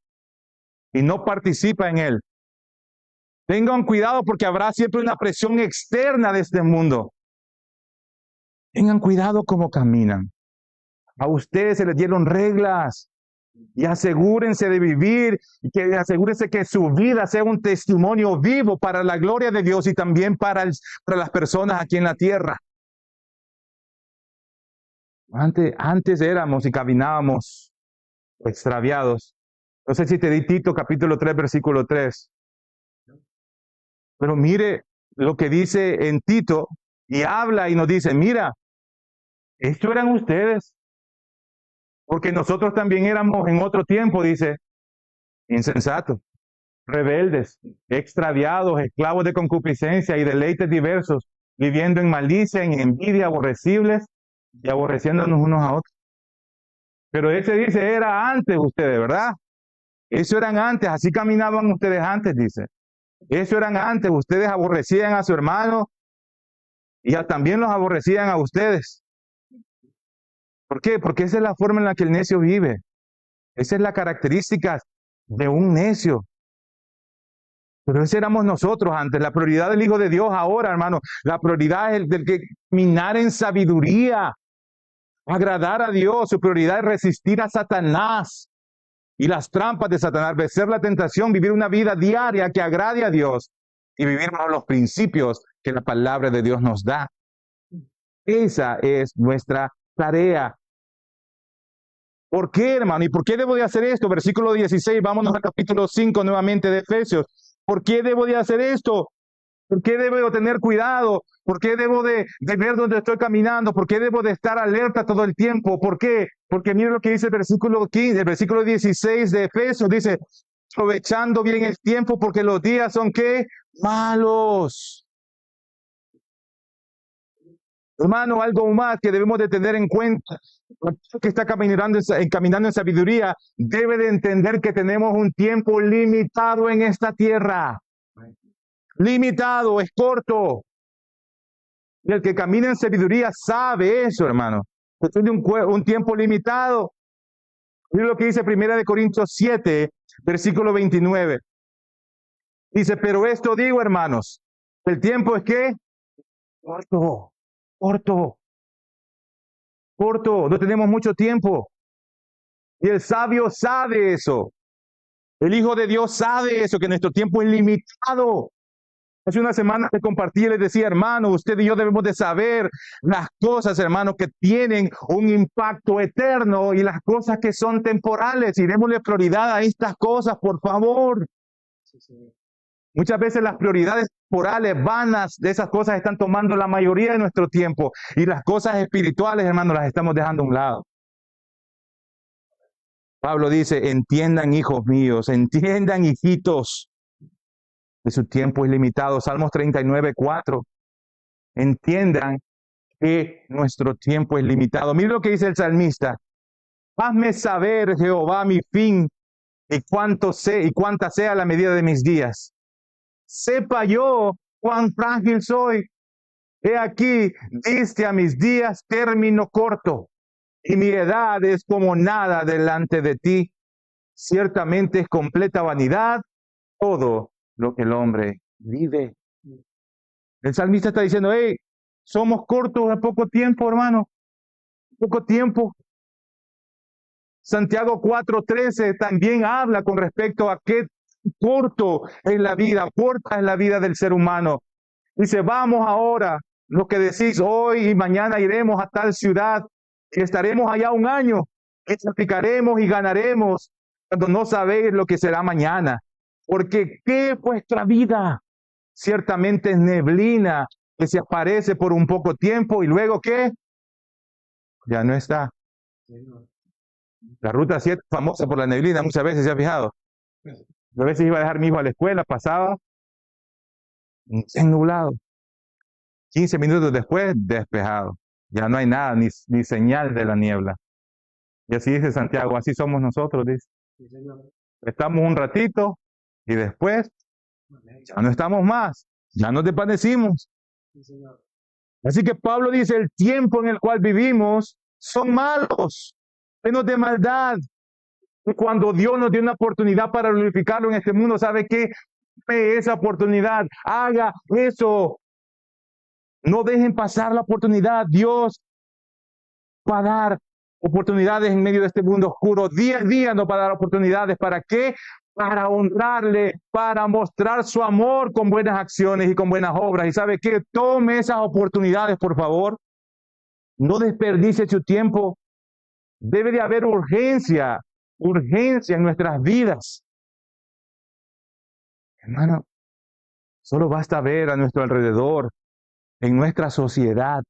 y no participa en él. Tengan cuidado porque habrá siempre una presión externa de este mundo. Tengan cuidado cómo caminan. A ustedes se les dieron reglas y asegúrense de vivir y asegúrense que su vida sea un testimonio vivo para la gloria de Dios y también para las personas aquí en la tierra. Antes éramos y caminábamos extraviados. No sé si te di Tito capítulo 3, versículo 3. Pero mire lo que dice en Tito y habla y nos dice, mira, esto eran ustedes. Porque nosotros también éramos en otro tiempo, dice, insensatos, rebeldes, extraviados, esclavos de concupiscencia y deleites diversos, viviendo en malicia, en envidia, aborrecibles y aborreciéndonos unos a otros. Pero ese dice, era antes ustedes, ¿verdad? Eso eran antes, así caminaban ustedes antes, dice. Eso eran antes, ustedes aborrecían a su hermano y también los aborrecían a ustedes. ¿Por qué? Porque esa es la forma en la que el necio vive. Esa es la característica de un necio. Pero ese éramos nosotros antes. La prioridad del Hijo de Dios ahora, hermano. La prioridad es el del que caminar en sabiduría, agradar a Dios. Su prioridad es resistir a Satanás y las trampas de Satanás, vencer la tentación, vivir una vida diaria que agrade a Dios y vivir bajo los principios que la palabra de Dios nos da. Esa es nuestra tarea. ¿Por qué, hermano? ¿Y por qué debo de hacer esto? Versículo 16, vámonos al capítulo 5 nuevamente de Efesios. ¿Por qué debo de hacer esto? ¿Por qué debo de tener cuidado? ¿Por qué debo de ver dónde estoy caminando? ¿Por qué debo de estar alerta todo el tiempo? ¿Por qué? Porque mira lo que dice el versículo 15, el versículo 16 de Efesios, dice, aprovechando bien el tiempo porque los días son, ¿qué? Malos. Hermano, algo más que debemos de tener en cuenta. El que está caminando en sabiduría debe de entender que tenemos un tiempo limitado en esta tierra. Limitado, es corto. Y el que camina en sabiduría sabe eso, hermano. Que tiene un tiempo limitado. Mira lo que dice 1 Corintios 7, versículo 29. Dice, pero esto digo, hermanos, el tiempo es que corto, corto, corto, no tenemos mucho tiempo. Y el sabio sabe eso. El Hijo de Dios sabe eso, que nuestro tiempo es limitado. Hace una semana que compartí y les decía, hermano, usted y yo debemos de saber las cosas, hermano, que tienen un impacto eterno y las cosas que son temporales. Y démosle prioridad a estas cosas, por favor. Sí, sí. Muchas veces las prioridades temporales, vanas de esas cosas están tomando la mayoría de nuestro tiempo. Y las cosas espirituales, hermano, las estamos dejando a un lado. Pablo dice, entiendan, hijos míos, entiendan, hijitos, que su tiempo es limitado. Salmos 39, 4. Entiendan que nuestro tiempo es limitado. Mire lo que dice el salmista. Hazme saber, Jehová, mi fin y cuánta sea la medida de mis días. Sepa yo cuán frágil soy. He aquí, diste a mis días término corto, y mi edad es como nada delante de ti. Ciertamente es completa vanidad todo lo que el hombre vive. El salmista está diciendo, hey, somos cortos a poco tiempo, hermano. Poco tiempo. Santiago 4:13 también habla con respecto a qué corto es la vida, corta es la vida del ser humano. Dice, vamos ahora, lo que decís hoy y mañana iremos a tal ciudad y estaremos allá un año y platicaremos y ganaremos cuando no sabéis lo que será mañana. Porque ¿qué es vuestra vida? Ciertamente es neblina que se aparece por un poco tiempo y luego ¿qué? Ya no está. La ruta 7 famosa por la neblina, muchas veces se ha fijado. A veces iba a dejar a mi hijo a la escuela, pasaba nublado. 15 minutos después, despejado. Ya no hay nada, ni señal de la niebla. Y así dice Santiago, así somos nosotros, dice. Sí, estamos un ratito y después ya no estamos más, ya nos desvanecimos. Sí, así que Pablo dice, el tiempo en el cual vivimos son malos, llenos de maldad. Y cuando Dios nos dio una oportunidad para glorificarlo en este mundo, ¿sabe qué? Esa oportunidad, haga eso. No dejen pasar la oportunidad. Dios va a dar oportunidades en medio de este mundo oscuro. Día a día nos va a dar oportunidades. ¿Para qué? Para honrarle, para mostrar su amor con buenas acciones y con buenas obras. ¿Y sabe qué? Tome esas oportunidades, por favor. No desperdicie su tiempo. Debe de haber urgencia en nuestras vidas. Hermano, solo basta ver a nuestro alrededor, en nuestra sociedad,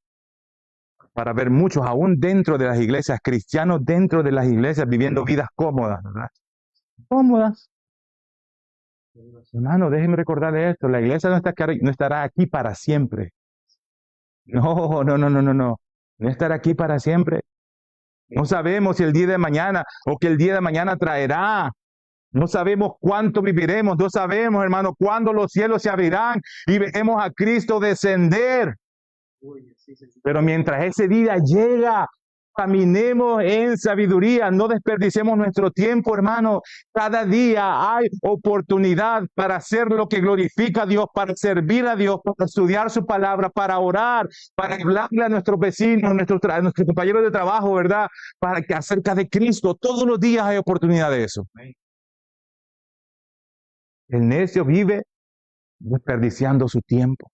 para ver muchos, aún dentro de las iglesias, cristianos dentro de las iglesias, viviendo vidas cómodas, ¿verdad? Cómodas. Hermano, déjenme recordarle esto, la iglesia no estará aquí para siempre. No. No estará aquí para siempre. No sabemos si el día de mañana o que el día de mañana traerá. No sabemos cuánto viviremos, no sabemos, hermano, cuándo los cielos se abrirán y veremos a Cristo descender. Pero mientras ese día llega, Caminemos en sabiduría, no desperdiciemos nuestro tiempo, hermano. Cada día hay oportunidad para hacer lo que glorifica a Dios, para servir a Dios, para estudiar su palabra, para orar, para hablarle a nuestros vecinos, a nuestros compañeros de trabajo, ¿verdad? Para que acerca de Cristo, todos los días hay oportunidad de eso. El necio vive desperdiciando su tiempo,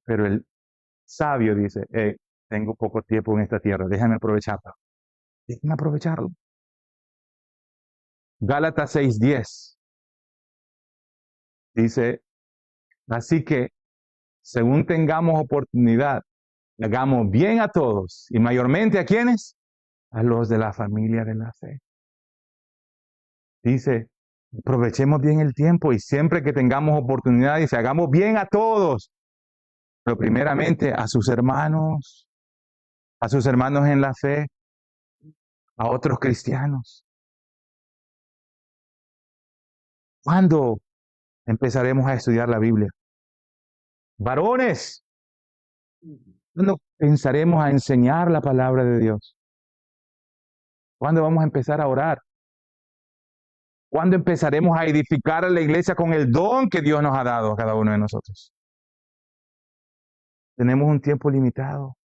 pero el sabio dice, tengo poco tiempo en esta tierra, déjame aprovecharlo. Déjame aprovecharlo. Gálatas 6:10 dice, así que según tengamos oportunidad, hagamos bien a todos y mayormente ¿a quiénes? A los de la familia de la fe. Dice, aprovechemos bien el tiempo y siempre que tengamos oportunidad, dice, hagamos bien a todos, pero primeramente a sus hermanos en la fe, a otros cristianos. ¿Cuándo empezaremos a estudiar la Biblia? Varones, ¿cuándo pensaremos a enseñar la palabra de Dios? ¿Cuándo vamos a empezar a orar? ¿Cuándo empezaremos a edificar a la iglesia con el don que Dios nos ha dado a cada uno de nosotros? Tenemos un tiempo limitado.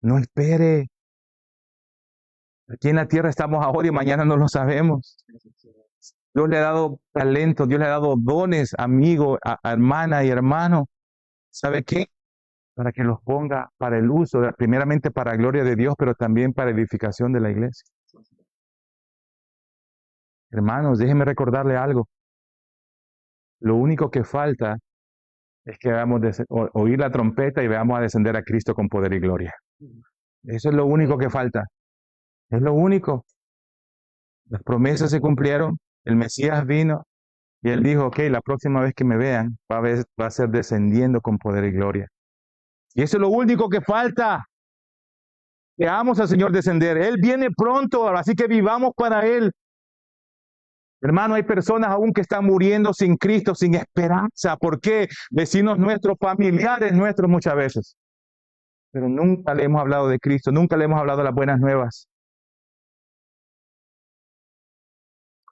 No espere. Aquí en la tierra estamos ahora y mañana no lo sabemos. Dios le ha dado talento, Dios le ha dado dones, amigo, a hermana y hermano. ¿Sabe qué? Para que los ponga para el uso, primeramente para la gloria de Dios, pero también para edificación de la iglesia. Hermanos, déjenme recordarle algo. Lo único que falta es que veamos oír la trompeta y veamos a descender a Cristo con poder y gloria. Eso es lo único que falta. Es lo único. Las promesas se cumplieron, el Mesías vino y él dijo, ok, la próxima vez que me vean va a ser descendiendo con poder y gloria. Y eso es lo único que falta. Veamos al Señor descender. Él viene pronto, así que vivamos para Él. Hermano, hay personas aún que están muriendo sin Cristo, sin esperanza. ¿Por qué? Vecinos nuestros, familiares nuestros muchas veces. Pero nunca le hemos hablado de Cristo, nunca le hemos hablado de las buenas nuevas.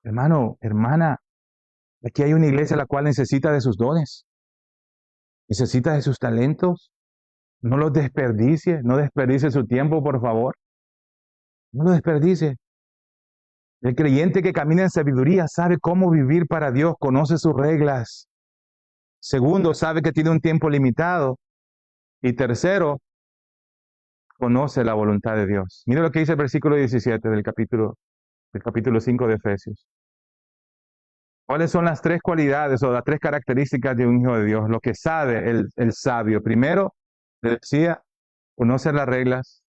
Hermano, hermana, aquí hay una iglesia la cual necesita de sus dones, necesita de sus talentos. No los desperdicie, no desperdicie su tiempo, por favor. No lo desperdicie. El creyente que camina en sabiduría sabe cómo vivir para Dios, conoce sus reglas. Segundo, sabe que tiene un tiempo limitado. Y tercero, conoce la voluntad de Dios. Mira lo que dice el versículo 17 del capítulo 5 de Efesios. ¿Cuáles son las tres cualidades o las tres características de un hijo de Dios? Lo que sabe el sabio. Primero, le decía, conoce las reglas.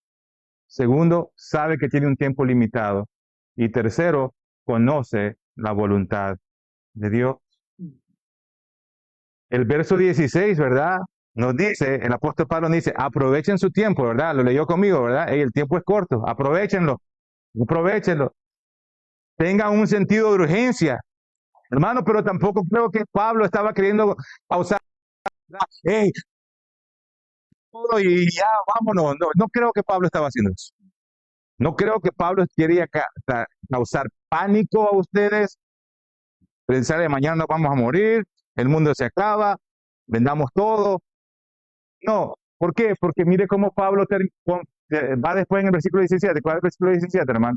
Segundo, sabe que tiene un tiempo limitado. Y tercero, conoce la voluntad de Dios. El verso 16, ¿verdad? Nos dice, el apóstol Pablo dice, aprovechen su tiempo, ¿verdad? Lo leyó conmigo, ¿verdad? Hey, el tiempo es corto, aprovechenlo. Tengan un sentido de urgencia. Hermano, pero tampoco creo que Pablo estaba queriendo pausar. Hey, y ya, vámonos. No creo que Pablo estaba haciendo eso. No creo que Pablo quería causar pánico a ustedes. Pensar de mañana nos vamos a morir, el mundo se acaba, vendamos todo. No, ¿por qué? Porque mire cómo Pablo va después en el versículo 17. ¿Cuál es el versículo 17, hermano?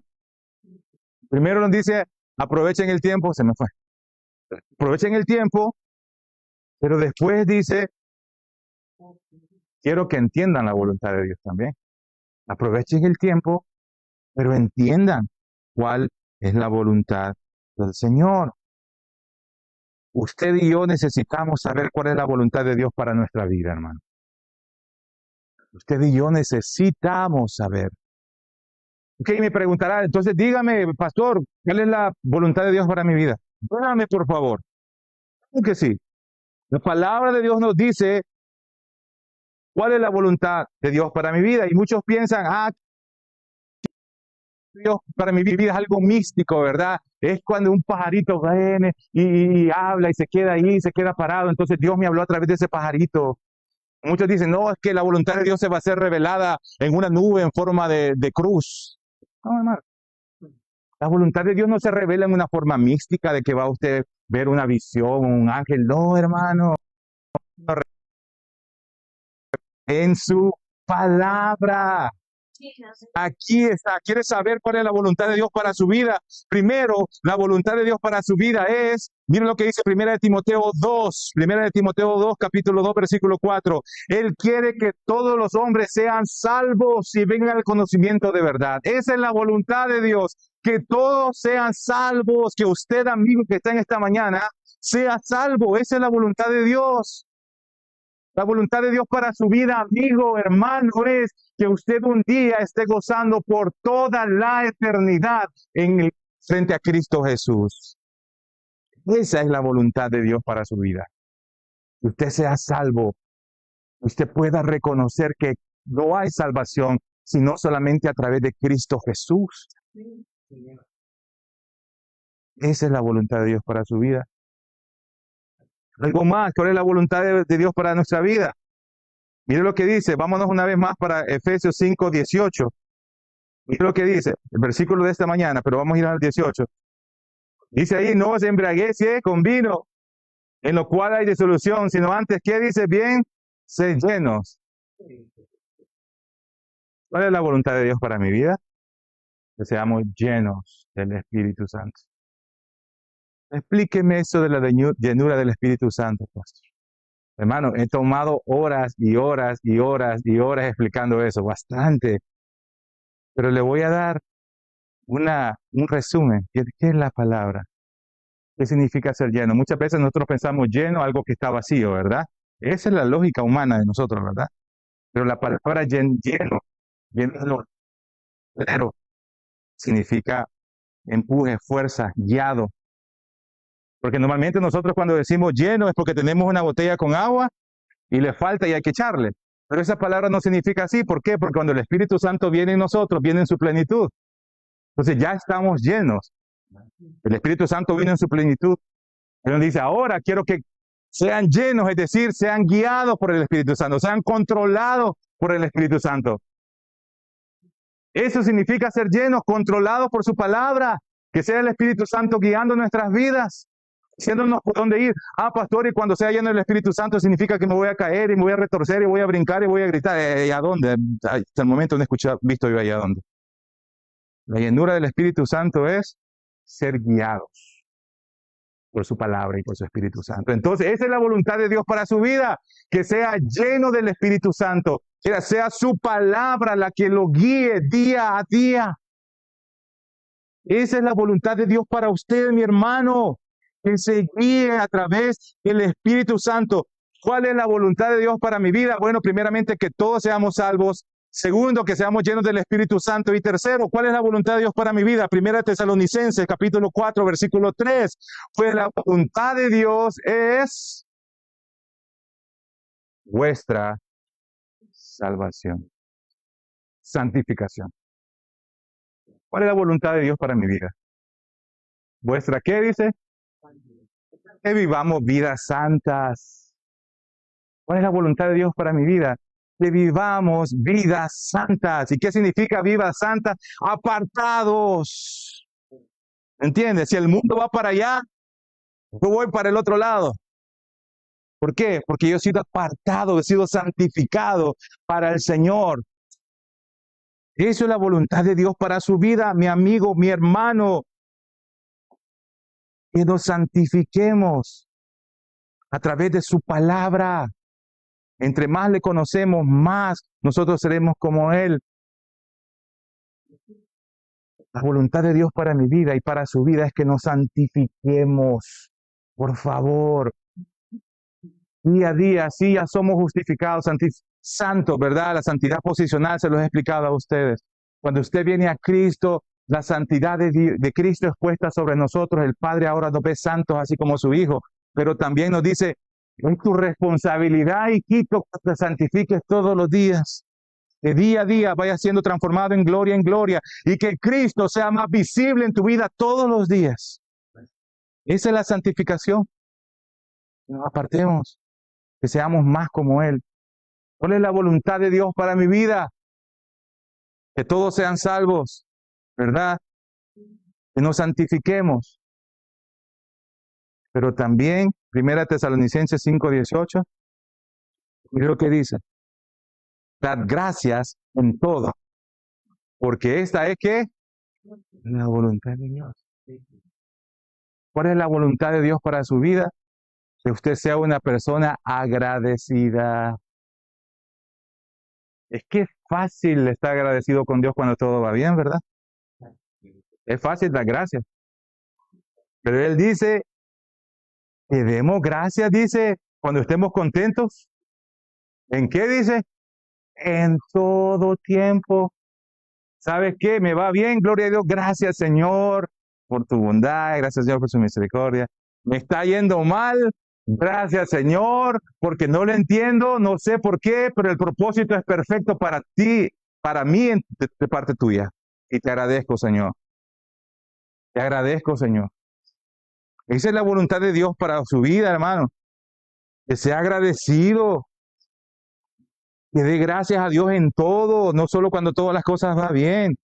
Primero nos dice, aprovechen el tiempo, se me fue. Aprovechen el tiempo, pero después dice, quiero que entiendan la voluntad de Dios también. Aprovechen el tiempo, pero entiendan cuál es la voluntad del Señor. Usted y yo necesitamos saber cuál es la voluntad de Dios para nuestra vida, hermano. Usted y yo necesitamos saber. Ok, me preguntará, entonces dígame, pastor, ¿cuál es la voluntad de Dios para mi vida? Dígame, por favor. ¿Cómo que sí? La palabra de Dios nos dice cuál es la voluntad de Dios para mi vida. Y muchos piensan, Dios para mi vida es algo místico, ¿verdad? Es cuando un pajarito viene y habla y se queda ahí, se queda parado. Entonces Dios me habló a través de ese pajarito. Muchos dicen, no, es que la voluntad de Dios se va a ser revelada en una nube en forma de cruz. No, hermano. La voluntad de Dios no se revela en una forma mística de que va usted a ver una visión, un ángel. No, hermano. En su palabra. Aquí está. ¿Quiere saber cuál es la voluntad de Dios para su vida? Primero, la voluntad de Dios para su vida es, miren lo que dice 1 de Timoteo 2, capítulo 2, versículo 4. Él quiere que todos los hombres sean salvos y vengan al conocimiento de verdad. Esa es la voluntad de Dios, que todos sean salvos, que usted, amigo que está en esta mañana, sea salvo. Esa es la voluntad de Dios. La voluntad de Dios para su vida, amigo, hermano, es que usted un día esté gozando por toda la eternidad frente a Cristo Jesús. Esa es la voluntad de Dios para su vida. Que usted sea salvo. Usted pueda reconocer que no hay salvación, sino solamente a través de Cristo Jesús. Esa es la voluntad de Dios para su vida. Algo más, ¿cuál es la voluntad de Dios para nuestra vida? Mire lo que dice, vámonos una vez más para Efesios 5, 18. Mire lo que dice, el versículo de esta mañana, pero vamos a ir al 18. Dice ahí, no os embriaguéis con vino, en lo cual hay disolución, sino antes, ¿qué dice? Bien, sed llenos. ¿Cuál es la voluntad de Dios para mi vida? Que seamos llenos del Espíritu Santo. Explíqueme eso de la llenura del Espíritu Santo, pastor. Hermano, he tomado horas y horas y horas y horas explicando eso, bastante. Pero le voy a dar un resumen. ¿Qué es la palabra? ¿Qué significa ser lleno? Muchas veces nosotros pensamos lleno, algo que está vacío, ¿verdad? Esa es la lógica humana de nosotros, ¿verdad? Pero la palabra lleno, claro, significa empuje, fuerza, guiado. Porque normalmente nosotros cuando decimos lleno es porque tenemos una botella con agua y le falta y hay que echarle. Pero esa palabra no significa así. ¿Por qué? Porque cuando el Espíritu Santo viene en nosotros, viene en su plenitud. Entonces ya estamos llenos. El Espíritu Santo vino en su plenitud. Él dice, ahora quiero que sean llenos, es decir, sean guiados por el Espíritu Santo, sean controlados por el Espíritu Santo. Eso significa ser llenos, controlados por su palabra, que sea el Espíritu Santo guiando nuestras vidas, diciéndonos por dónde ir. Ah, pastor, y cuando sea lleno del Espíritu Santo significa que me voy a caer y me voy a retorcer y voy a brincar y voy a gritar. ¿Y a dónde? Hasta el momento no he visto yo ahí a dónde. La llenura del Espíritu Santo es ser guiados por su palabra y por su Espíritu Santo. Entonces, esa es la voluntad de Dios para su vida, que sea lleno del Espíritu Santo, que sea su palabra la que lo guíe día a día. Esa es la voluntad de Dios para usted, mi hermano, que se guíe a través del Espíritu Santo. ¿Cuál es la voluntad de Dios para mi vida? Bueno, primeramente que todos seamos salvos. Segundo, que seamos llenos del Espíritu Santo. Y tercero, ¿cuál es la voluntad de Dios para mi vida? Primera Tesalonicenses, capítulo 4, versículo 3. Pues la voluntad de Dios es vuestra salvación, santificación. ¿Cuál es la voluntad de Dios para mi vida? ¿Vuestra qué dice? Que vivamos vidas santas. ¿Cuál es la voluntad de Dios para mi vida? Que vivamos vidas santas. ¿Y qué significa vidas santas? Apartados. ¿Entiendes? Si el mundo va para allá, yo voy para el otro lado. ¿Por qué? Porque yo he sido apartado, he sido santificado para el Señor. Eso es la voluntad de Dios para su vida, mi amigo, mi hermano. Que nos santifiquemos a través de su palabra. Entre más le conocemos, más nosotros seremos como Él. La voluntad de Dios para mi vida y para su vida es que nos santifiquemos. Por favor. Día a día, sí, ya somos justificados, santos, ¿verdad? La santidad posicional se los he explicado a ustedes. Cuando usted viene a Cristo, la santidad de Cristo es puesta sobre nosotros. El Padre ahora nos ve santos, así como su Hijo. Pero también nos dice, es tu responsabilidad, hijito, que te santifiques todos los días. Que día a día vaya siendo transformado en gloria y que Cristo sea más visible en tu vida todos los días. Esa es la santificación. Nos apartemos, que seamos más como Él. ¿Cuál es la voluntad de Dios para mi vida? Que todos sean salvos, ¿verdad? Que nos santifiquemos. Pero también, 1 Tesalonicenses 5:18, mira lo que dice. Dad gracias en todo, porque esta es ¿qué? La voluntad de Dios. ¿Cuál es la voluntad de Dios para su vida? Que usted sea una persona agradecida. Es que es fácil estar agradecido con Dios cuando todo va bien, ¿verdad? Es fácil dar gracias. Pero Él dice que demos gracias, dice, cuando estemos contentos. ¿En qué dice? En todo tiempo. ¿Sabes qué? Me va bien, gloria a Dios. Gracias, Señor, por tu bondad. Gracias, Señor, por su misericordia. Me está yendo mal. Gracias, Señor, porque no lo entiendo, no sé por qué, pero el propósito es perfecto para ti, para mí, de parte tuya. Y te agradezco, Señor. Te agradezco, Señor. Esa es la voluntad de Dios para su vida, hermano. Que sea agradecido, que dé gracias a Dios en todo, no solo cuando todas las cosas van bien.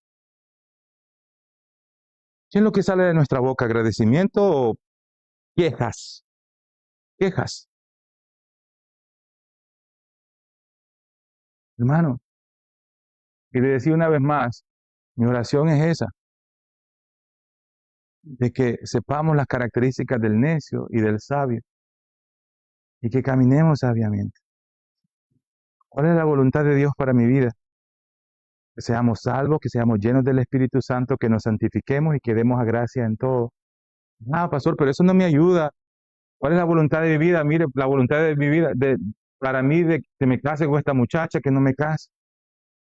¿Qué es lo que sale de nuestra boca? ¿Agradecimiento o quejas? Quejas. Hermano, y le decía una vez más, mi oración es esa, de que sepamos las características del necio y del sabio y que caminemos sabiamente. ¿Cuál es la voluntad de Dios para mi vida? Que seamos salvos, que seamos llenos del Espíritu Santo, que nos santifiquemos y que demos a gracia en todo. Ah, pastor, pero eso no me ayuda. ¿Cuál es la voluntad de mi vida? Mire, la voluntad de mi vida, para mí, de que me case con esta muchacha, que no me case,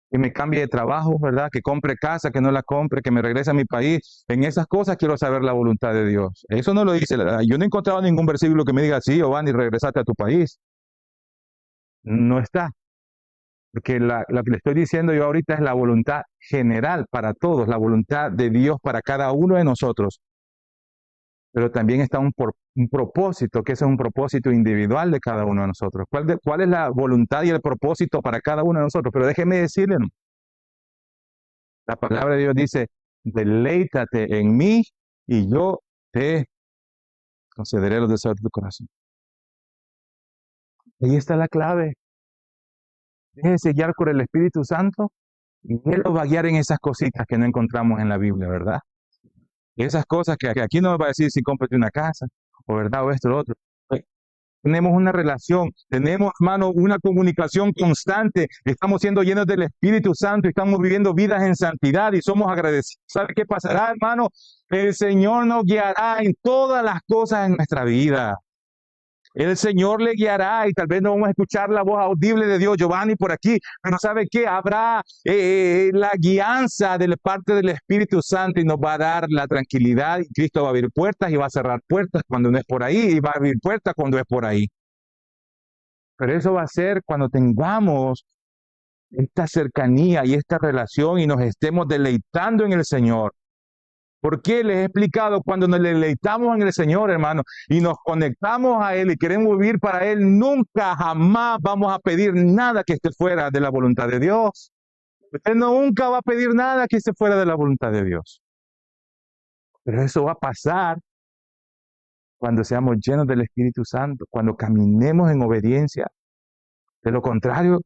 que me cambie de trabajo, ¿verdad? Que compre casa, que no la compre, que me regrese a mi país. En esas cosas quiero saber la voluntad de Dios. Eso no lo dice. Yo no he encontrado ningún versículo que me diga, sí, Giovanni, regresate a tu país. No está. Porque lo que le estoy diciendo yo ahorita es la voluntad general para todos, la voluntad de Dios para cada uno de nosotros. Pero también está un propósito, que ese es un propósito individual de cada uno de nosotros. ¿Cuál es la voluntad y el propósito para cada uno de nosotros? Pero déjeme decirle, la palabra de Dios dice, deleítate en mí y yo te concederé los deseos de tu corazón. Ahí está la clave. Déjese guiar por el Espíritu Santo y Él lo va a guiar en esas cositas que no encontramos en la Biblia, ¿verdad? Esas cosas que aquí no me va a decir si cómprate una casa, o verdad, o esto, o lo otro. Tenemos una relación, tenemos, hermano, una comunicación constante, estamos siendo llenos del Espíritu Santo, estamos viviendo vidas en santidad y somos agradecidos. ¿Sabe qué pasará, hermano? El Señor nos guiará en todas las cosas en nuestra vida. El Señor le guiará y tal vez no vamos a escuchar la voz audible de Dios, Giovanni, por aquí, pero ¿sabe qué? Habrá la guianza de parte del Espíritu Santo y nos va a dar la tranquilidad. Y Cristo va a abrir puertas y va a cerrar puertas cuando no es por ahí y va a abrir puertas cuando es por ahí. Pero eso va a ser cuando tengamos esta cercanía y esta relación y nos estemos deleitando en el Señor. ¿Por qué? Les he explicado, cuando nos deleitamos en el Señor, hermano, y nos conectamos a Él y queremos vivir para Él, nunca, jamás vamos a pedir nada que esté fuera de la voluntad de Dios. Usted nunca va a pedir nada que esté fuera de la voluntad de Dios. Pero eso va a pasar cuando seamos llenos del Espíritu Santo, cuando caminemos en obediencia. De lo contrario,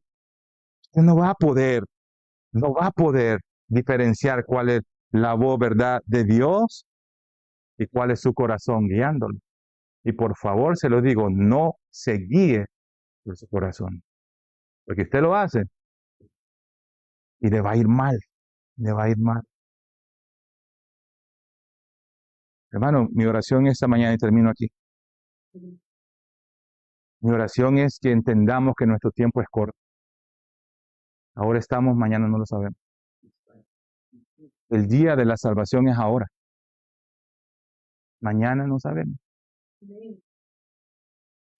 usted no va a poder diferenciar cuál es la voz, verdad, de Dios y cuál es su corazón guiándolo. Y por favor, se lo digo, no se guíe por su corazón. Porque usted lo hace y le va a ir mal, le va a ir mal. Hermano, mi oración esta mañana, y termino aquí. Mi oración es que entendamos que nuestro tiempo es corto. Ahora estamos, mañana no lo sabemos. El día de la salvación es ahora. Mañana no sabemos.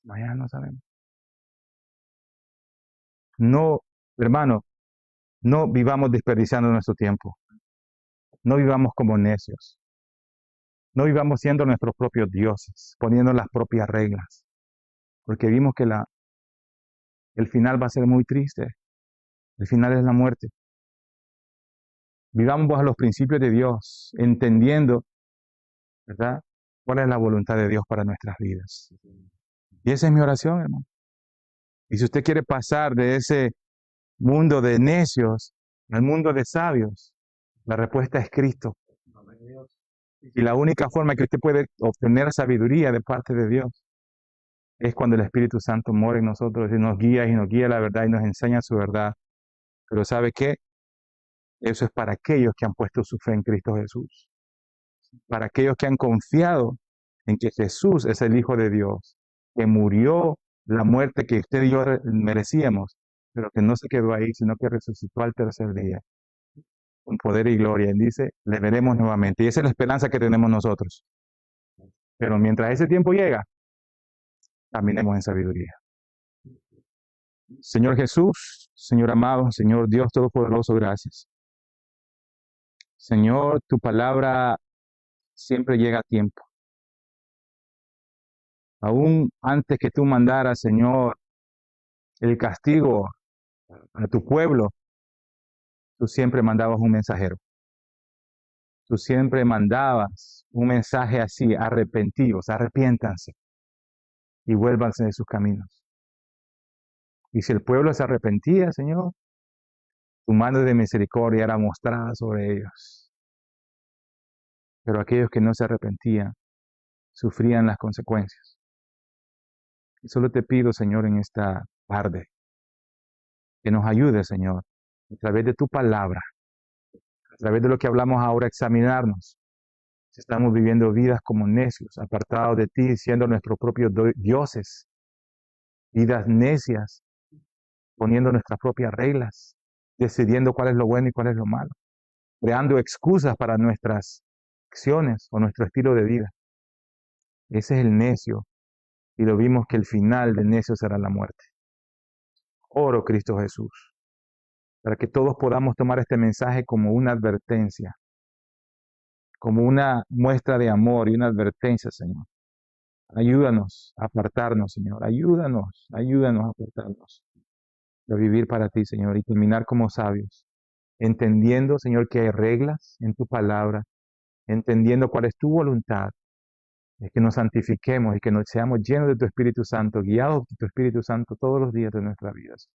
Mañana no sabemos. No, hermano, no vivamos desperdiciando nuestro tiempo. No vivamos como necios. No vivamos siendo nuestros propios dioses, poniendo las propias reglas. Porque vimos que el final va a ser muy triste. El final es la muerte. Vivamos bajo los principios de Dios, entendiendo, ¿verdad?, cuál es la voluntad de Dios para nuestras vidas. Y esa es mi oración, hermano. Y si usted quiere pasar de ese mundo de necios al mundo de sabios, la respuesta es Cristo. Y la única forma que usted puede obtener sabiduría de parte de Dios es cuando el Espíritu Santo mora en nosotros y nos guía la verdad y nos enseña su verdad. Pero ¿sabe qué? Eso es para aquellos que han puesto su fe en Cristo Jesús. Para aquellos que han confiado en que Jesús es el Hijo de Dios, que murió la muerte que usted y yo merecíamos, pero que no se quedó ahí, sino que resucitó al tercer día, con poder y gloria. Él dice, le veremos nuevamente. Y esa es la esperanza que tenemos nosotros. Pero mientras ese tiempo llega, caminemos en sabiduría. Señor Jesús, Señor amado, Señor Dios Todopoderoso, gracias. Señor, tu palabra siempre llega a tiempo. Aún antes que tú mandaras, Señor, el castigo a tu pueblo, tú siempre mandabas un mensajero. Tú siempre mandabas un mensaje así, arrepentidos, arrepiéntanse y vuélvanse de sus caminos. Y si el pueblo se arrepentía, Señor, tu mano de misericordia era mostrada sobre ellos. Pero aquellos que no se arrepentían, sufrían las consecuencias. Y solo te pido, Señor, en esta tarde, que nos ayude, Señor, a través de tu palabra, a través de lo que hablamos ahora, examinarnos. Si estamos viviendo vidas como necios, apartados de ti, siendo nuestros propios dioses, vidas necias, poniendo nuestras propias reglas, decidiendo cuál es lo bueno y cuál es lo malo, creando excusas para nuestras acciones o nuestro estilo de vida. Ese es el necio, y lo vimos que el final del necio será la muerte. Oro, Cristo Jesús, para que todos podamos tomar este mensaje como una advertencia, como una muestra de amor y una advertencia, Señor. Ayúdanos a apartarnos, Señor. Ayúdanos a apartarnos, a vivir para ti, Señor, y terminar como sabios, entendiendo, Señor, que hay reglas en tu palabra, entendiendo cuál es tu voluntad, es que nos santifiquemos y que nos seamos llenos de tu Espíritu Santo, guiados por tu Espíritu Santo todos los días de nuestras vidas.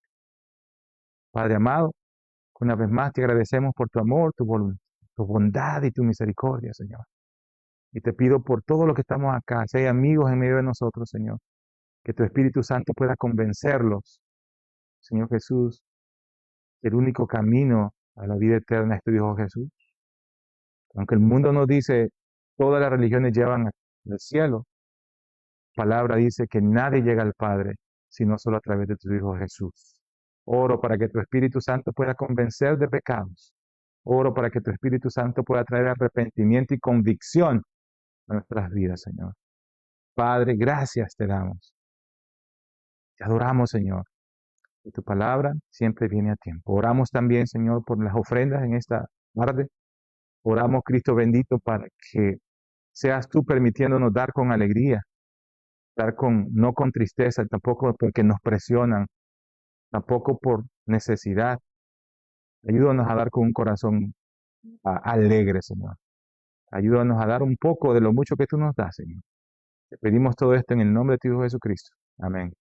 Padre amado, una vez más te agradecemos por tu amor, tu bondad y tu misericordia, Señor. Y te pido por todo lo que estamos acá, si hay amigos en medio de nosotros, Señor, que tu Espíritu Santo pueda convencerlos, Señor Jesús, que el único camino a la vida eterna es tu Hijo Jesús. Aunque el mundo nos dice, todas las religiones llevan al cielo, la palabra dice que nadie llega al Padre, sino solo a través de tu Hijo Jesús. Oro para que tu Espíritu Santo pueda convencer de pecados. Oro para que tu Espíritu Santo pueda traer arrepentimiento y convicción a nuestras vidas, Señor. Padre, gracias te damos. Te adoramos, Señor. Y tu palabra siempre viene a tiempo. Oramos también, Señor, por las ofrendas en esta tarde. Oramos, Cristo bendito, para que seas tú permitiéndonos dar con alegría, dar no con tristeza, tampoco porque nos presionan, tampoco por necesidad. Ayúdanos a dar con un corazón alegre, Señor. Ayúdanos a dar un poco de lo mucho que tú nos das, Señor. Te pedimos todo esto en el nombre de tu Hijo Jesucristo. Amén.